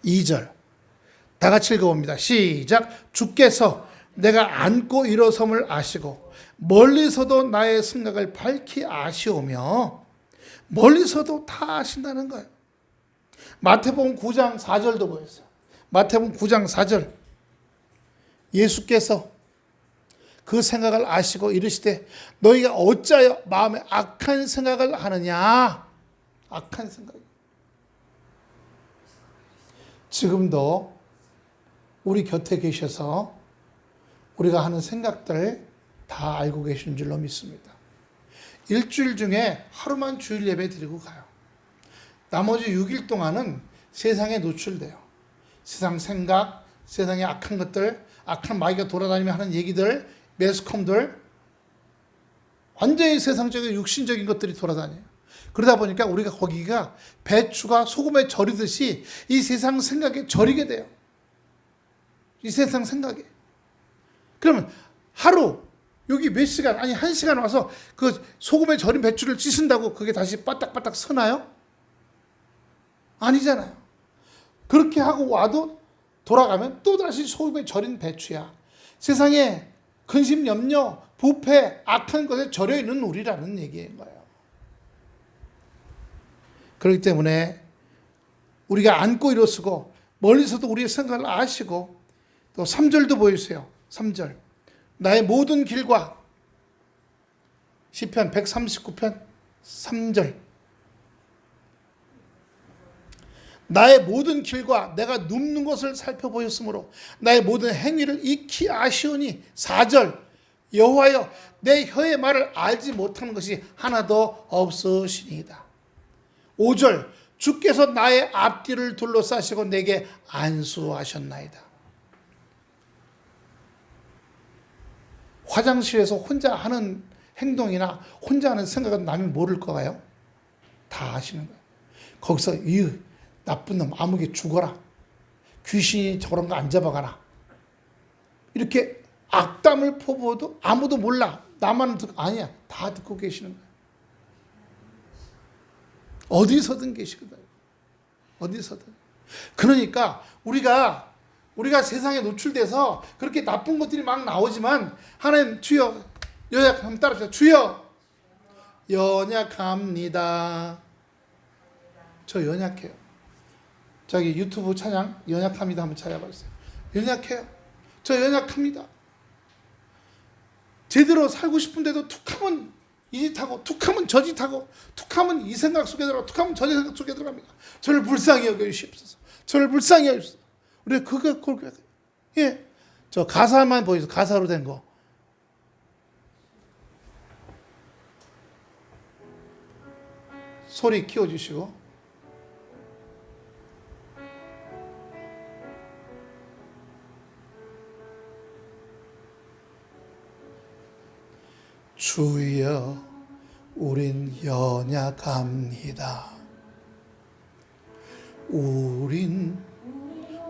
2절. 다 같이 읽어봅니다. 시작. 주께서 내가 앉고 일어섬을 아시고 멀리서도 나의 생각을 밝히 아시오며. 멀리서도 다 아신다는 거예요. 마태복음 9장 4절도 보였어요. 마태복음 9장 4절. 예수께서 그 생각을 아시고 이르시되 너희가 어찌하여 마음에 악한 생각을 하느냐. 악한 생각. 지금도 우리 곁에 계셔서 우리가 하는 생각들 다 알고 계신 줄로 믿습니다. 일주일 중에 하루만 주일 예배 드리고 가요. 나머지 6일 동안은 세상에 노출돼요. 세상 생각, 세상의 악한 것들, 악한 마귀가 돌아다니며 하는 얘기들, 매스컴들, 완전히 세상적인 육신적인 것들이 돌아다녀요. 그러다 보니까 우리가 거기가 배추가 소금에 절이듯이 이 세상 생각에 절이게 돼요. 이 세상 생각에. 그러면 하루 여기 몇 시간, 아니 1시간 와서 그 소금에 절인 배추를 씻은다고 그게 다시 빠딱빠딱 서나요? 아니잖아요. 그렇게 하고 와도 돌아가면 또다시 소금에 절인 배추야. 세상에 근심, 염려, 부패, 악한 것에 절여 있는 우리라는 얘기인 거예요. 그렇기 때문에 우리가 앉고 일어서고 멀리서도 우리의 생각을 아시고 또 3절도 보여주세요. 3절. 나의 모든 길과 시편 139편 3절. 나의 모든 길과 내가 눕는 것을 살펴보셨으므로 나의 모든 행위를 익히 아시오니. 4절, 여호와여 내 혀의 말을 알지 못하는 것이 하나도 없으시니이다. 5절, 주께서 나의 앞뒤를 둘러싸시고 내게 안수하셨나이다. 화장실에서 혼자 하는 행동이나 혼자 하는 생각은 남이 모를 거가요? 다 아시는 거예요. 거기서 이 나쁜 놈 아무개 죽어라, 귀신이 저런 거 안 잡아가라, 이렇게 악담을 퍼부어도 아무도 몰라. 나만 듣고, 아니야, 다 듣고 계시는 거예요. 어디서든 계시거든요. 어디서든. 그러니까 우리가 세상에 노출돼서 그렇게 나쁜 것들이 막 나오지만 하나님, 주여, 연약함 따라서 주여 연약합니다. 저 연약해요. 저기 유튜브 찬양 연약합니다 한번 찾아봐주세요. 연약해요. 저 연약합니다. 제대로 살고 싶은데도 툭하면 이 짓하고, 툭하면 저 짓하고, 툭하면 이 생각 속에 들어가고, 툭하면 저 생각 속에 들어갑니다. 저를 불쌍히 여겨주시옵소서. 저를 불쌍히 여겨주소서. 우리가 그렇게, 예, 저 가사만 보여서 가사로 된 거. 소리 키워주시고. 주여 우린 연약합니다. 우린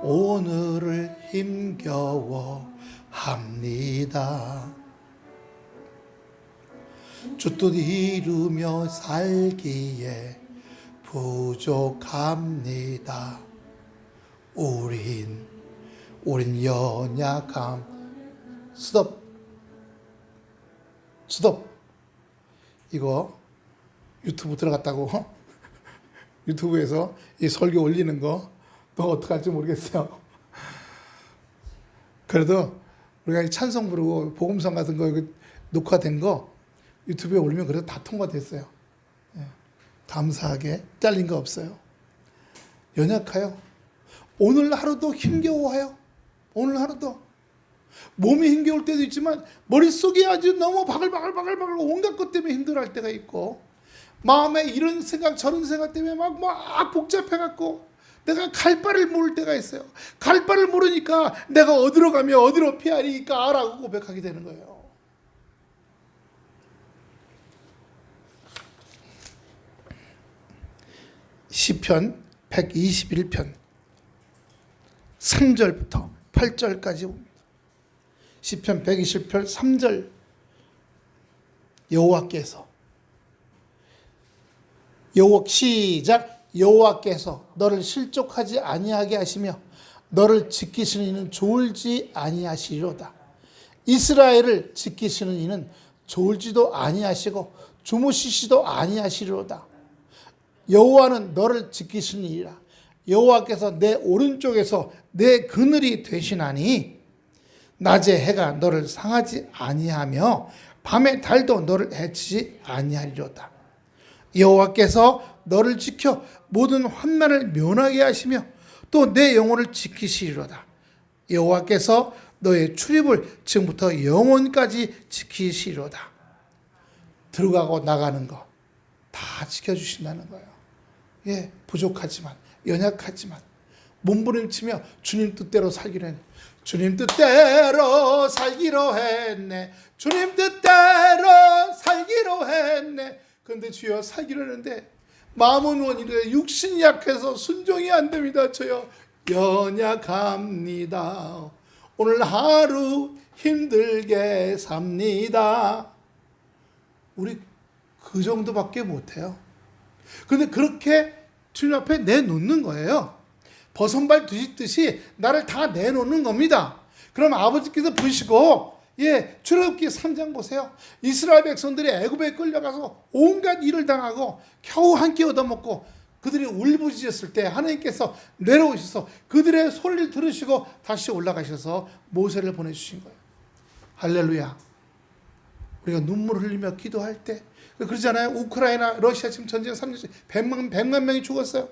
오늘을 힘겨워 합니다. 주 뜻 이루며 살기에 부족합니다. 우린 연약함. 스톱. 이거 유튜브 들어갔다고 유튜브에서 이 설교 올리는 거 너 어떡할지 모르겠어요. 그래도 우리가 이 찬송 부르고 복음성 같은 거 녹화된 거 유튜브에 올리면 그래도 다 통과됐어요. 예. 감사하게 잘린 거 없어요. 연약해요. 오늘 하루도 힘겨워해요. 오늘 하루도 몸이 힘겨울 때도 있지만 머릿속이 아주 너무 바글바글 온갖 것 때문에 힘들어할 때가 있고, 마음에 이런 생각 저런 생각 때문에 막 복잡해갖고 내가 갈 바를 모를 때가 있어요. 갈 바를 모르니까 내가 어디로 가면 어디로 피하리까 라고 고백하게 되는 거예요. 시편 121편 3절부터 8절까지 봅니다. 시편 120편 3절, 시작. 여호와께서 너를 실족하지 아니하게 하시며 너를 지키시는 이는 졸지 아니하시리로다. 이스라엘을 지키시는 이는 졸지도 아니하시고 주무시지도 아니하시리로다. 여호와는 너를 지키시는 이라. 여호와께서 내 오른쪽에서 내 그늘이 되시나니 낮에 해가 너를 상하지 아니하며 밤에 달도 너를 해치지 아니하리로다. 여호와께서 너를 지켜 모든 환난을 면하게 하시며 또 내 영혼을 지키시리로다. 여호와께서 너의 출입을 지금부터 영원까지 지키시리로다. 들어가고 나가는 거 다 지켜주신다는 거예요. 예, 부족하지만, 연약하지만 몸부림치며 주님 뜻대로 살기로 했네. 주님 뜻대로 살기로 했네. 주님 뜻대로 살기로 했네. 그런데 주여 살기로 했는데 마음은 원이래. 육신이 약해서 순종이 안 됩니다. 저요 연약합니다. 오늘 하루 힘들게 삽니다. 우리 그 정도밖에 못해요. 그런데 그렇게 주님 앞에 내놓는 거예요. 버선발 뒤집듯이 나를 다 내놓는 겁니다. 그럼 아버지께서 보시고, 예, 출애굽기 3장 보세요. 이스라엘 백성들이 애굽에 끌려가서 온갖 일을 당하고 겨우 한 끼 얻어먹고 그들이 울부짖었을 때 하나님께서 내려오셔서 그들의 소리를 들으시고 다시 올라가셔서 모세를 보내주신 거예요. 할렐루야. 우리가 눈물 흘리며 기도할 때 그러잖아요. 우크라이나 러시아 지금 전쟁 3년 100만 명이 죽었어요.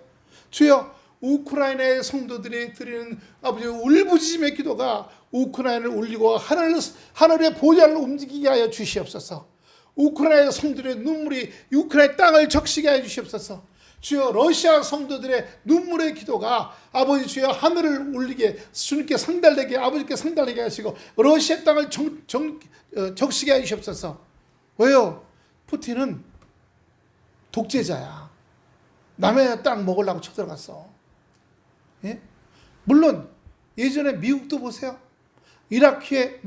주여 우크라이나의 성도들이 드리는 아버지 울부짖음의 기도가 우크라이나를 울리고 하늘의 보좌를 움직이게 하여 주시옵소서. 우크라이나 성도들의 눈물이 우크라이나 땅을 적시게 하여 주시옵소서. 주여 러시아 성도들의 눈물의 기도가 아버지 주여 하늘을 울리게 주님께 상달되게 아버지께 상달되게 하시고 러시아 땅을 적시게 하여 주시옵소서. 왜요? 푸틴은 독재자야. 남의 땅 먹으려고 쳐들어갔어. 예? 물론 예전에 미국도 보세요. 이라크에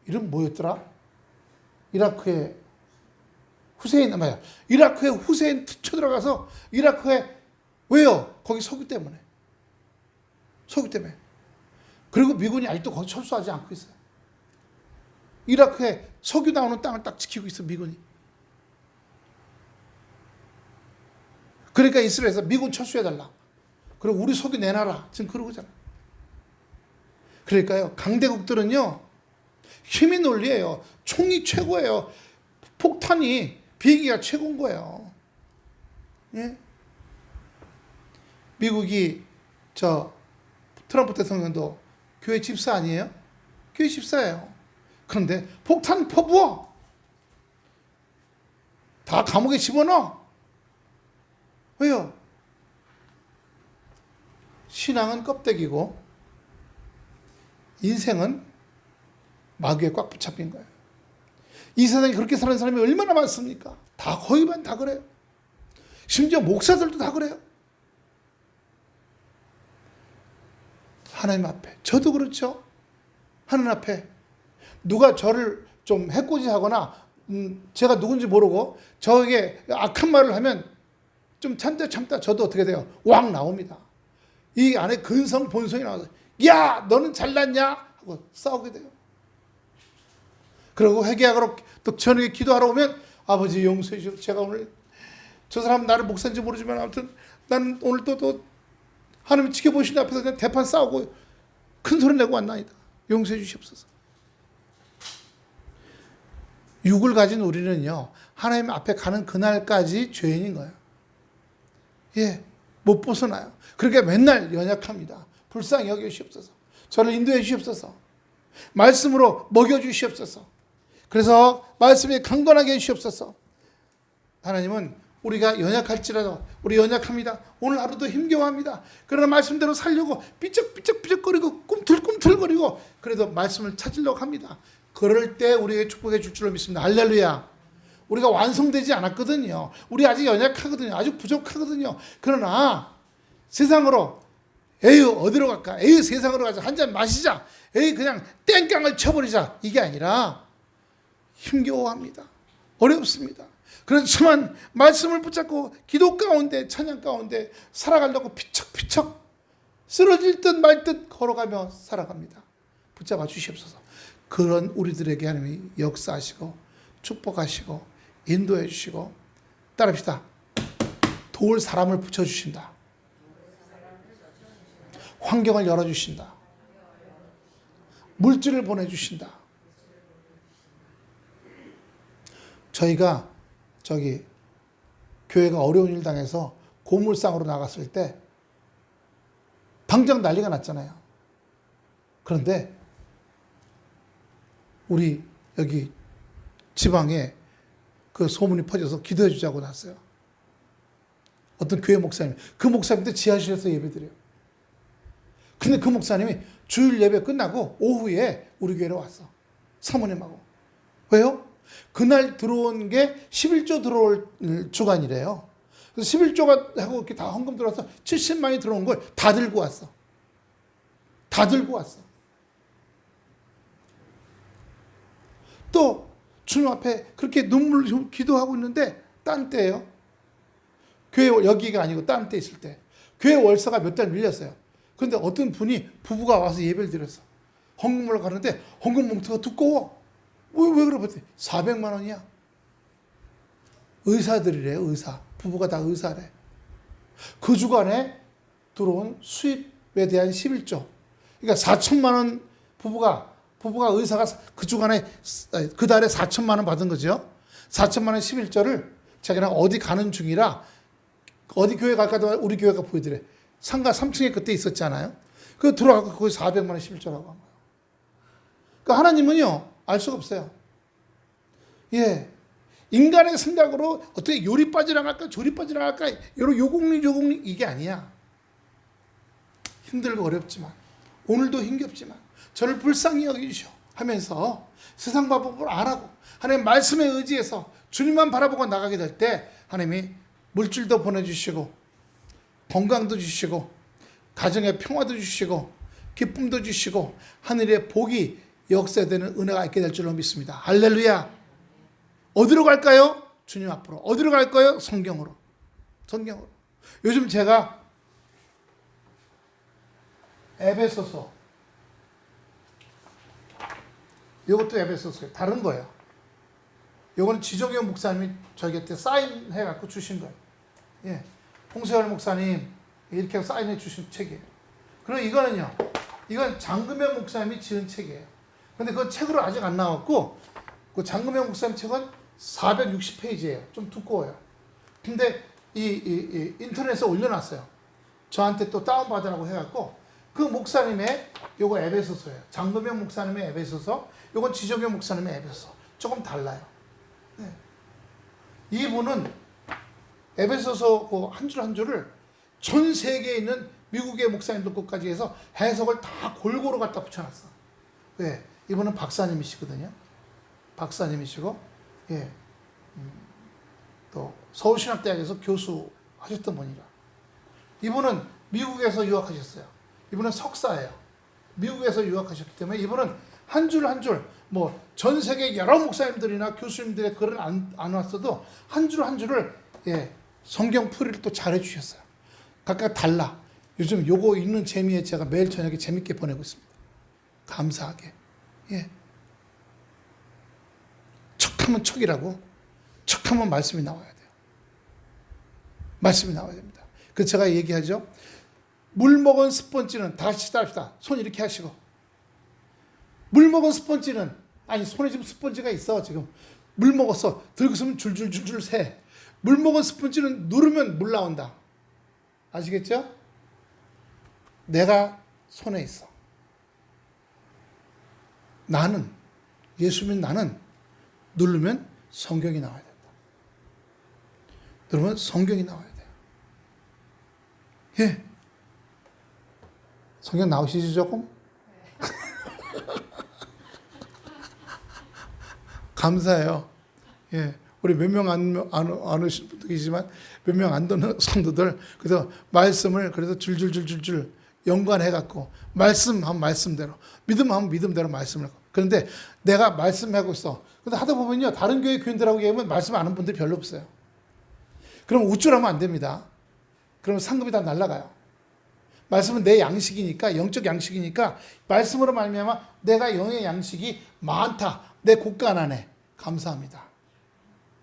이름 뭐였더라? 이라크에 후세인 맞아요. 이라크에 후세인 쳐들어가서 이라크에 왜요? 거기 석유 때문에. 석유 때문에. 그리고 미군이 아직도 거기 철수하지 않고 있어요. 이라크에 석유 나오는 땅을 딱 지키고 있어 미군이. 그러니까 이스라엘에서 미군 철수해달라. 그리고 우리 석유 내놔라. 지금 그러고 있잖아. 그러니까요. 강대국들은요. 힘의 논리예요. 총이 최고예요. 폭탄이 비행기가 최고인 거예요. 예? 미국이 트럼프 대통령도 교회 집사 아니에요? 교회 집사예요. 그런데 폭탄 퍼부어. 다 감옥에 집어넣어. 왜요? 신앙은 껍데기고 인생은 마귀에 꽉 붙잡힌 거예요. 이 세상에 그렇게 사는 사람이 얼마나 많습니까? 다 거의 반 다 그래요. 심지어 목사들도 다 그래요. 하나님 앞에 저도 그렇죠. 하나님 앞에 누가 저를 좀 해코지하거나 제가 누군지 모르고 저에게 악한 말을 하면 좀 참다 저도 어떻게 돼요? 왕 나옵니다. 이 안에 근성 본성이 나와서 야 너는 잘났냐? 하고 싸우게 돼요. 그리고 회개하러 또 저녁에 기도하러 오면 아버지 용서해 주시고 제가 오늘 저 사람 나를 목사인지 모르지만 아무튼 나는 오늘 또 하나님 지켜보시는 앞에서 그냥 대판 싸우고 큰 소리 내고 왔나이다. 용서해 주시옵소서. 육을 가진 우리는요 하나님 앞에 가는 그날까지 죄인인 거예요. 예, 못 벗어나요. 그러니까 맨날 연약합니다. 불쌍히 여겨 주시옵소서. 저를 인도해 주시옵소서. 말씀으로 먹여 주시옵소서. 그래서 말씀에 강건하게 해주시옵소서. 하나님은 우리가 연약할지라도 우리 연약합니다. 오늘 하루도 힘겨워합니다. 그러나 말씀대로 살려고 삐쩍삐쩍거리고 꿈틀꿈틀거리고 그래도 말씀을 찾으려고 합니다. 그럴 때 우리에게 축복해 줄 줄로 믿습니다. 할렐루야. 우리가 완성되지 않았거든요. 우리 아직 연약하거든요. 아주 부족하거든요. 그러나 세상으로 에휴 어디로 갈까? 에휴 세상으로 가자. 한 잔 마시자. 에휴 그냥 땡깡을 쳐버리자. 이게 아니라 힘겨워합니다. 어렵습니다. 그렇지만 말씀을 붙잡고 기도 가운데 찬양 가운데 살아가려고 피척피척 쓰러질 듯 말 듯 걸어가며 살아갑니다. 붙잡아 주시옵소서. 그런 우리들에게 하나님이 역사하시고 축복하시고 인도해 주시고 따라합시다. 도울 사람을 붙여주신다. 환경을 열어주신다. 물질을 보내주신다. 저희가 교회가 어려운 일 당해서 고물상으로 나갔을 때 당장 난리가 났잖아요. 그런데 우리 여기 지방에 그 소문이 퍼져서 기도해 주자고 났어요. 어떤 교회 목사님, 그 목사님도 지하실에서 예배드려요. 근데 그 목사님이 주일 예배 끝나고 오후에 우리 교회로 왔어. 사모님하고. 왜요? 그날 들어온 게 11조 들어올 주간이래요. 그래서 11조가 하고 이렇게 다 헌금 들어와서 70만이 들어온 걸 다 들고 왔어. 다 들고 왔어. 또 주님 앞에 그렇게 눈물로 기도하고 있는데 딴 때예요. 교회 여기가 아니고 딴 때 있을 때. 교회 월세가 몇 달 밀렸어요. 그런데 어떤 분이 부부가 와서 예배를 드렸어. 헌금을 가는데 헌금 봉투가 두꺼워. 왜 그래 봤더니 400만 원이야. 의사들이래요. 의사. 부부가 다 의사래. 그 주간에 들어온 수입에 대한 11조. 그러니까 4천만 원 부부가 의사가 그 주간에 그 달에 4천만 원 받은 거죠. 4천만 원 11조를 자기랑 어디 가는 중이라 어디 교회 갈까 우리 교회가 보여드래. 상가 3층에 그때 있었잖아요. 그거 들어가고 거기 400만 원 11조라고 한 거예요. 그러니까 하나님은요, 알 수가 없어요. 예. 인간의 생각으로 어떻게 요리 빠져나갈까, 조리 빠져나갈까, 이런 요공리 이게 아니야. 힘들고 어렵지만, 오늘도 힘겹지만, 저를 불쌍히 여기시오 하면서 세상 방법을 안 하고, 하나님 말씀에 의지해서 주님만 바라보고 나가게 될 때, 하나님이 물질도 보내주시고, 건강도 주시고, 가정의 평화도 주시고, 기쁨도 주시고, 하늘의 복이 역사되는 은혜가 있게 될 줄로 믿습니다. 할렐루야. 어디로 갈까요? 주님 앞으로. 어디로 갈까요? 성경으로. 성경으로. 요즘 제가 에베소서, 이것도 에베소서예요. 다른 거예요. 이거는 지종현 목사님이 저희한테 사인해갖고 주신 거예요. 예. 홍세열 목사님 이렇게 사인해 주신 책이에요. 그리고 이거는요, 이건 장금현 목사님이 지은 책이에요. 근데 그 책으로 아직 안 나왔고, 그 장금현 목사님 책은 460페이지예요. 좀 두꺼워요. 근데 이 인터넷에 올려놨어요. 저한테 또 다운받으라고 해갖고, 그 목사님의 요거 에베소서예요. 장금현 목사님의 에베소서, 요건 지종현 목사님의 에베소서. 조금 달라요. 네. 이분은 에베소서 그 한 줄 한 줄을 전 세계에 있는 미국의 목사님들 것까지 해서 해석을 다 골고루 갖다 붙여놨어. 왜? 이분은 박사님이시거든요. 박사님이시고, 예, 또 서울신학대학에서 교수 하셨던 분이라. 이분은 미국에서 유학하셨어요. 이분은 석사예요. 미국에서 유학하셨기 때문에 이분은 한 줄 한 줄, 뭐 전 세계 여러 목사님들이나 교수님들의 글은 안 왔어도 한 줄 한 줄을, 예, 성경 풀이를 또 잘해 주셨어요. 각각 달라. 요즘 요거 읽는 재미에 제가 매일 저녁에 재밌게 보내고 있습니다. 감사하게. 예. 척하면 척이라고. 척하면 말씀이 나와야 돼요. 말씀이 나와야 됩니다. 그래서 제가 얘기하죠. 물 먹은 스펀지는, 다 같이 따릅시다. 손 이렇게 하시고. 물 먹은 스펀지는, 아니 손에 지금 스펀지가 있어. 지금 물 먹었어. 들고 있으면 줄줄줄줄 새. 물 먹은 스펀지는 누르면 물 나온다. 아시겠죠? 내가 손에 있어. 나는, 예수 믿는 나는 누르면 성경이 나와야 된다. 누르면 성경이 나와야 돼요. 예. 성경 나오시죠, 조금? 감사해요. 예. 우리 몇 명 안 오신 분도 계시지만 몇 명 안 듣는 성도들, 그래서 말씀을 그래서 줄줄줄줄줄 연관해갖고, 말씀하면 말씀대로, 믿음하면 믿음대로 말씀을 하고. 그런데 내가 말씀하고 있어. 근데 하다 보면요, 다른 교회 교인들하고 얘기하면 말씀 아는 분들이 별로 없어요. 그럼 우쭐하면 안 됩니다. 그러면 상급이 다 날아가요. 말씀은 내 양식이니까, 영적 양식이니까, 말씀으로 말미암아 내가 영의 양식이 많다. 내 곳간하네. 감사합니다.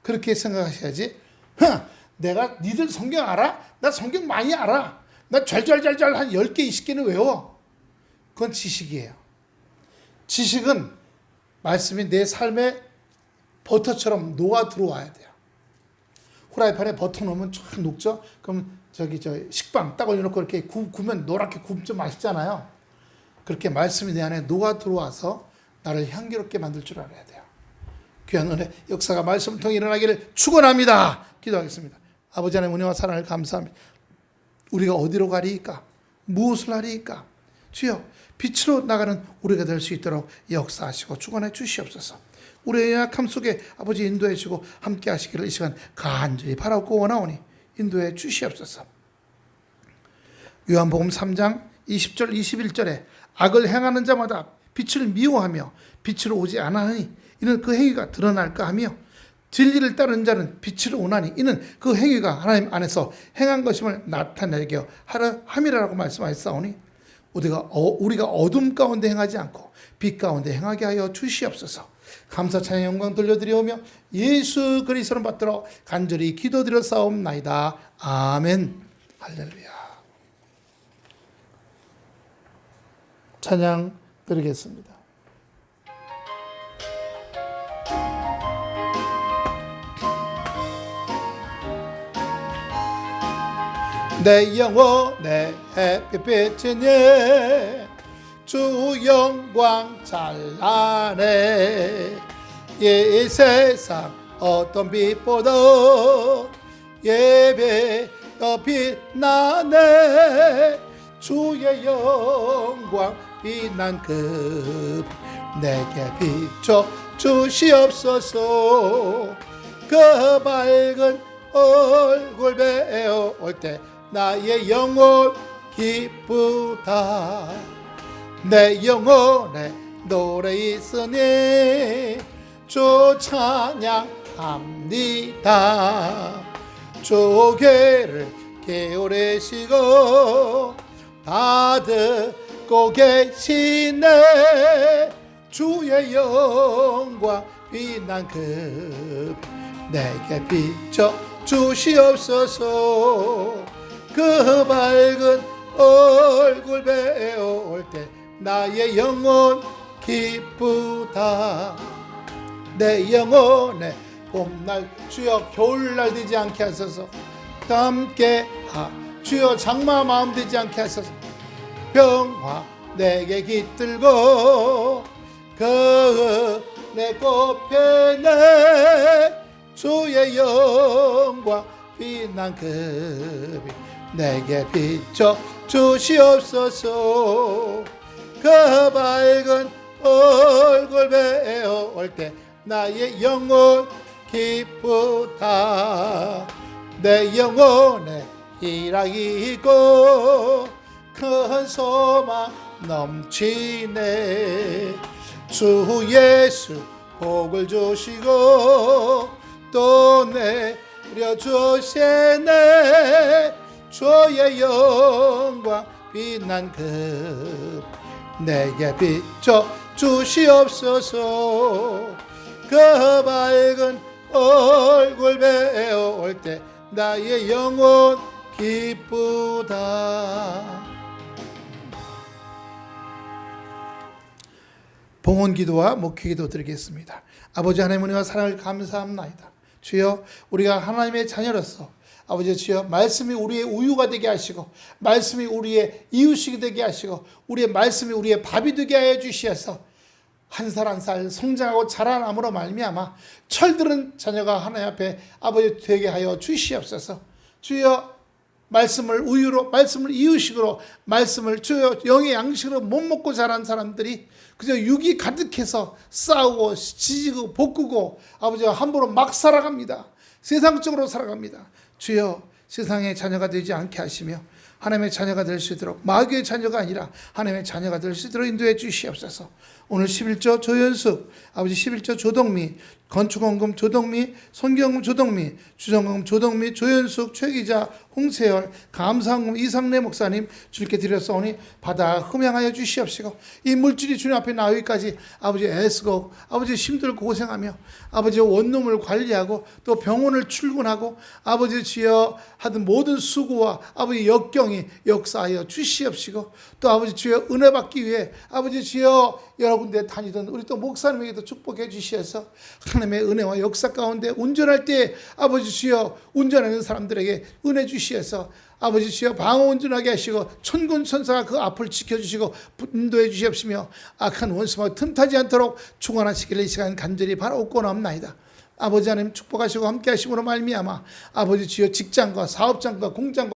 그렇게 생각하셔야지. 내가 니들 성경 알아? 나 성경 많이 알아. 나 잘잘잘잘 한 10개, 20개는 외워. 그건 지식이에요. 지식은 말씀이 내 삶에 버터처럼 녹아 들어와야 돼요. 후라이팬에 버터 넣으면 쫙 녹죠? 그럼 식빵 딱 올려놓고 이렇게 구우면 노랗게 구우면 좀 맛있잖아요. 그렇게 말씀이 내 안에 녹아 들어와서 나를 향기롭게 만들 줄 알아야 돼요. 귀한 은혜 역사가 말씀을 통해 일어나기를 축원합니다. 기도하겠습니다. 아버지 하나님 은혜와 사랑을 감사합니다. 우리가 어디로 가리이까? 무엇을 하리이까? 주여, 빛으로 나가는 우리가 될 수 있도록 역사하시고 축원해 주시옵소서. 우리의 연약함 속에 아버지 인도해 주시고 함께 하시기를 이 시간 간절히 바라고 원하오니 인도해 주시옵소서. 요한복음 3장 20절 21절에 악을 행하는 자마다 빛을 미워하며 빛으로 오지 않으니 이는 그 행위가 드러날까 하며, 진리를 따르는 자는 빛으로 오나니 이는 그 행위가 하나님 안에서 행한 것임을 나타내게 하려 함이라고 말씀하셨사오니, 우리가 어둠 가운데 행하지 않고 빛 가운데 행하게 하여 주시옵소서. 감사 찬양 영광 돌려드리오며 예수 그리스도를 받들어 간절히 기도드려 싸움나이다. 아멘. 할렐루야. 찬양 드리겠습니다. 내 영혼의 햇빛이니 주 영광 찬란해. 이 세상 어떤 빛보다 예배 더 빛나네. 주의 영광 빛난 그 내게 비춰 주시옵소서. 그 밝은 얼굴 배울 때 나의 영혼 기쁘다. 내 영혼에 노래 있으니 주 찬양합니다. 주 괴를 게으르시고 다 듣고 계시네. 주의 영광 빛난 그 내게 비춰 주시옵소서. 그 밝은 얼굴 배울 때 나의 영혼 기쁘다. 내 영혼에 봄날 주여 겨울날 되지 않게 하소서. 함께 주여 장마 마음 되지 않게 하소서. 평화 내게 깃들고 그 내 꽃피네. 주의 영광 빛난 그 빛 내게 비춰 주시옵소서. 그 밝은 얼굴 배울 때 나의 영혼 기쁘다. 내 영혼에 희락이 있고 큰 소망 넘치네. 주 예수 복을 주시고 또 내려주시네. 주의 영광 빛난 그 내게 비춰 주시옵소서. 그 밝은 얼굴 배울 때 나의 영혼 기쁘다. 봉헌기도와 목회기도 드리겠습니다. 아버지 하나님 은혜와 사랑을 감사합나이다. 주여 우리가 하나님의 자녀로서 아버지 주여 말씀이 우리의 우유가 되게 하시고 말씀이 우리의 이유식이 되게 하시고 우리의 말씀이 우리의 밥이 되게 하여 주시어서 한 살 한 살 성장하고 자라남으로 말미암아 철들은 자녀가 하나님 앞에 아버지 되게 하여 주시옵소서. 주여 말씀을 우유로 말씀을 이유식으로 말씀을 주여 영의 양식으로 못 먹고 자란 사람들이 그저 육이 가득해서 싸우고 지지고 볶고 아버지와 함부로 막 살아갑니다. 세상적으로 살아갑니다. 주여 세상의 자녀가 되지 않게 하시며 하나님의 자녀가 될 수 있도록 마귀의 자녀가 아니라 하나님의 자녀가 될 수 있도록 인도해 주시옵소서. 오늘 11조 조연숙, 아버지 11조 조덕미, 건축원금 조덕미, 손경금 조덕미, 주정금 조덕미, 조연숙, 최기자, 홍세열, 감사원금 이상래 목사님 주님께 드렸사오니 받아 흠양하여 주시옵시고 이 물질이 주님 앞에 나오기까지 아버지 애쓰고 아버지 힘들고 고생하며 아버지 원룸을 관리하고 또 병원을 출근하고 아버지 주여 하던 모든 수고와 아버지 역경이 역사하여 주시옵시고 또 아버지 주여 은혜 받기 위해 아버지 주여 여러 군데 다니던 우리 또 목사님에게도 축복해 주시어서 하나님의 은혜와 역사 가운데 운전할 때 아버지 주여 운전하는 사람들에게 은혜 주시어서 아버지 주여 방어 운전하게 하시고 천군 천사가 그 앞을 지켜주시고 인도해 주시옵시며 악한 원수와 틈타지 않도록 충원하시기를 이 시간 간절히 바라옵고 나옵나이다. 아버지 하나님 축복하시고 함께 하심으로 말미암아 아버지 주여 직장과 사업장과 공장과